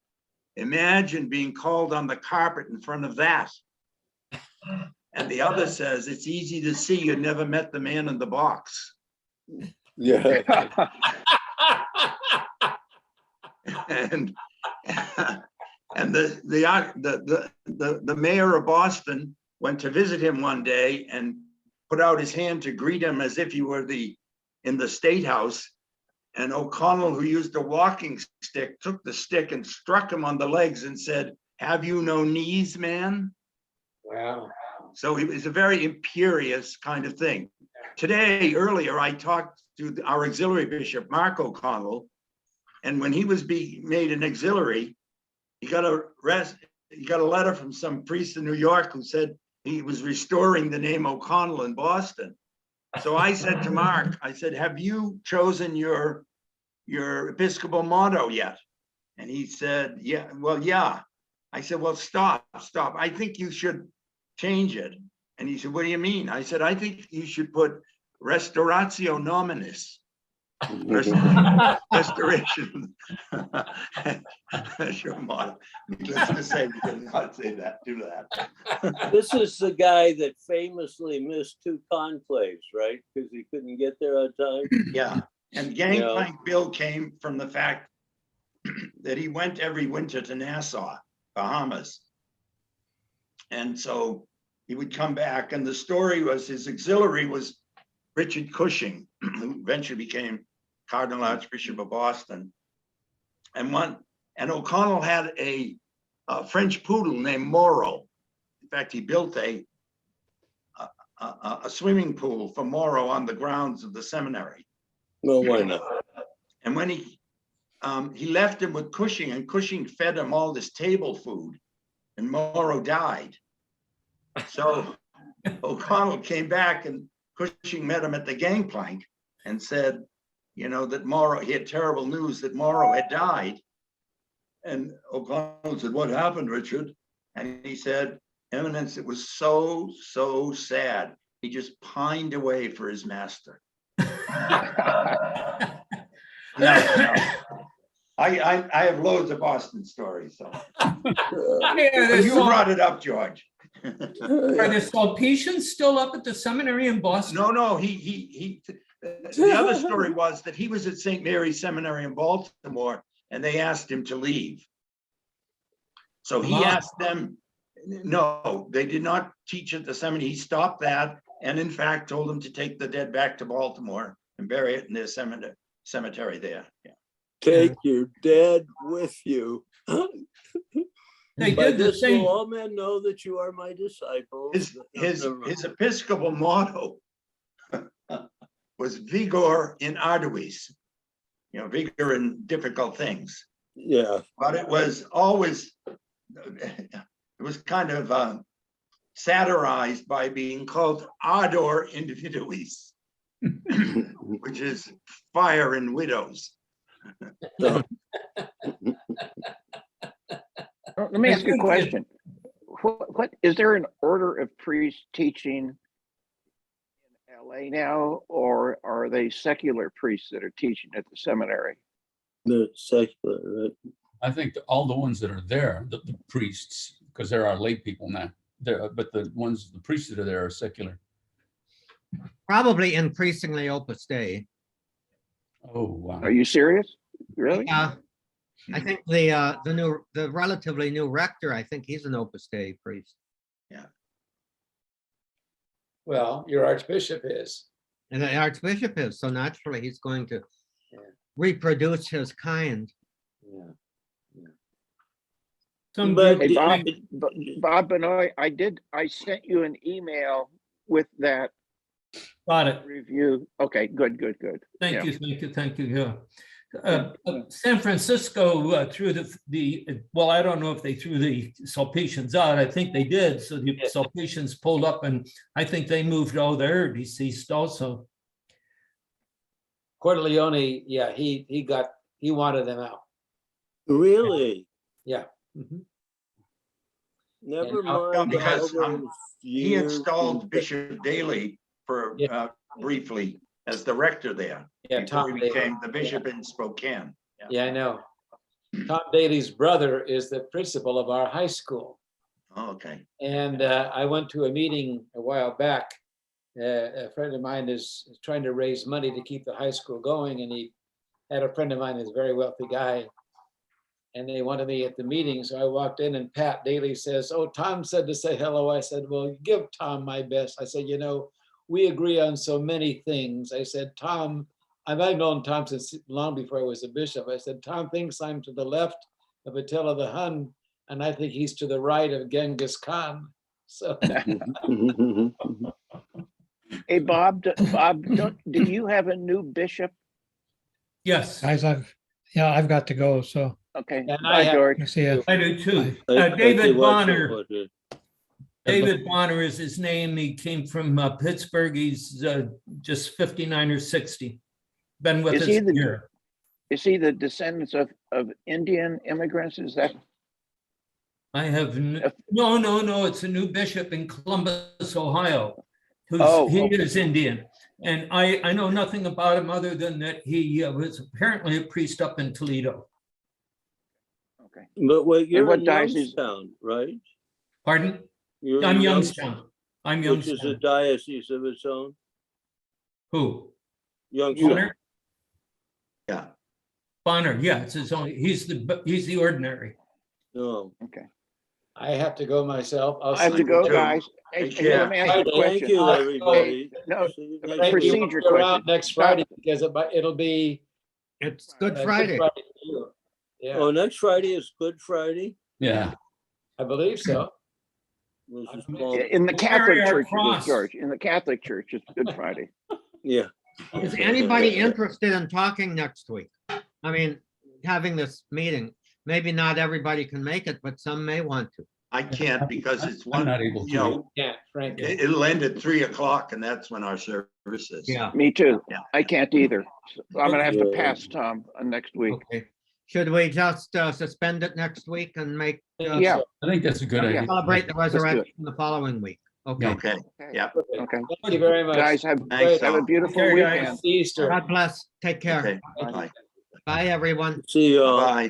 imagine being called on the carpet in front of that. And the other says, it's easy to see you never met the man in the box. Yeah. And the mayor of Boston went to visit him one day and put out his hand to greet him as if he were in the State House. And O'Connell, who used a walking stick, took the stick and struck him on the legs and said, have you no knees, man? Wow. So it was a very imperious kind of thing. Today, earlier, I talked to our auxiliary bishop, Mark O'Connell, and when he was being made an auxiliary, he got a letter from some priest in New York who said he was restoring the name O'Connell in Boston. So I said to Mark, I said, have you chosen your Episcopal motto yet? And he said, yeah, well, yeah. I said, well, stop. I think you should change it. And he said, what do you mean? I said, I think you should put Restauratio Nominis. Restoration. That's your motto. Needless to say, we did not say that, do that. This is the guy that famously missed 2 conclaves, right? Because he couldn't get there on time. Yeah, and Gangplank Bill came from the fact that he went every winter to Nassau, Bahamas. And so he would come back, and the story was his auxiliary was Richard Cushing, who eventually became Cardinal Archbishop of Boston. And O'Connell had a French poodle named Moro. In fact, he built a swimming pool for Moro on the grounds of the seminary. No, why not? And when he left him with Cushing, and Cushing fed him all this table food, and Moro died. So O'Connell came back, and Cushing met him at the gangplank and said, you know, that Moro, he had terrible news that Moro had died. And O'Connell said, what happened, Richard? And he said, Eminence, it was so sad. He just pined away for his master. No. I have loads of Boston stories. So you brought it up, George. Are the Sulpicians still up at the seminary in Boston? No, the other story was that he was at St. Mary's Seminary in Baltimore and they asked him to leave. So he asked them, no, they did not teach at the seminary. He stopped that and in fact told them to take the dead back to Baltimore and bury it in their cemetery there. Yeah. Take your dead with you. They By did the this same. will all men know that you are my disciples. His Episcopal motto was vigor in arduis, vigor in difficult things. Yeah. But it was always, it was kind of satirized by being called ardor individuis, which is fire in widows. Let me ask you a question. What is there an order of priests teaching in LA now, or are they secular priests that are teaching at the seminary? The secular, right? I think all the ones that are there, the priests, because there are lay people now, but the priests that are there are secular. Probably increasingly Opus Dei. Oh, wow. Are you serious? Really? Yeah. I think the relatively new rector, I think he's an Opus Dei priest. Well, your archbishop is. And the archbishop is, so naturally he's going to Yeah. reproduce his kind. Yeah. Some But- group Hey, Bob, think- Bob Bonnot, I sent you an email with that Got it. review. Okay, good. Yeah. Thank you. Yeah. San Francisco threw well, I don't know if they threw the Sulpicians out. I think they did. So the Sulpicians pulled up and I think they moved all their deceased also. Corleone, yeah, he wanted them out. Really? Yeah. Mhm. Never And- mind. Yeah, because, all those He years installed and- Bishop Daly for briefly as the rector there. Yeah, Before Tom he Daly. became the bishop in Spokane. Yeah, I know. Tom Daly's brother is the principal of our high school. Oh, okay. And I went to a meeting a while back. A friend of mine is trying to raise money to keep the high school going. And he had a friend of mine who's a very wealthy guy. And they wanted me at the meeting. So I walked in and Pat Daly says, "Oh, Tom said to say hello." I said, "Well, give Tom my best." I said, "We agree on so many things." I said, "Tom," I've known Tom since long before I was a bishop. I said, "Tom thinks I'm to the left of Attila the Hun, and I think he's to the right of Genghis Khan." So Hey, Bob, do you have a new bishop? Yes, Guys, I've got to go, so Okay, And bye, I have- George. see you. I do too. I David think watch Bonner. it. David Bonner is his name. He came from Pittsburgh. He's just 59 or 60. Been with Is us he a the- year. Is he the descendants of Indian immigrants? Is that? I have, no, it's a new bishop in Columbus, Ohio, Oh, he okay. is Indian. And I know nothing about him other than that he was apparently a priest up in Toledo. Okay. But wait, you're what in diocese? Youngstown, right? Pardon? You're I'm in Youngstown. I'm Which is a Youngstown. diocese of its own. Who? Youngstown. Bonner? Yeah. Bonner, yeah, it's his own, he's the ordinary. No. Okay. I have to go myself. I'll I have see to you go, too. guys. Hey, Take hey, let me ask you a Thank question. you, everybody. No, See you a next Frank, week. you won't procedure be around question. next Friday because it'll be It's Good Good Friday. for you. Yeah, Oh, next Friday is Good Friday. Yeah. I believe so. This is Yeah. Paul. In the We'll Catholic carry our Church, it is, cross. George. In the Catholic Church, it's Good Friday. Yeah. Is anybody interested in talking next week? I mean, having this meeting, maybe not everybody can make it, but some may want to. I can't because it's I'm one, not able to. Yeah, Frank. it'll end at 3:00 and that's when our service is. Yeah, Me too. Yeah. I can't either. So I'm gonna have to Yeah. pass Tom next week. okay. Should we just suspend it next week and make, Yeah. I think that's a good Yeah. idea. celebrate the Let's do it. resurrection the following week? Okay, Okay, yeah, Okay. Thank you very much. Guys, have Thanks, a Al. beautiful Take care, guys. weekend. Easter. God bless. Take care. okay, Thank you. bye, Bye, everyone. See you all. bye.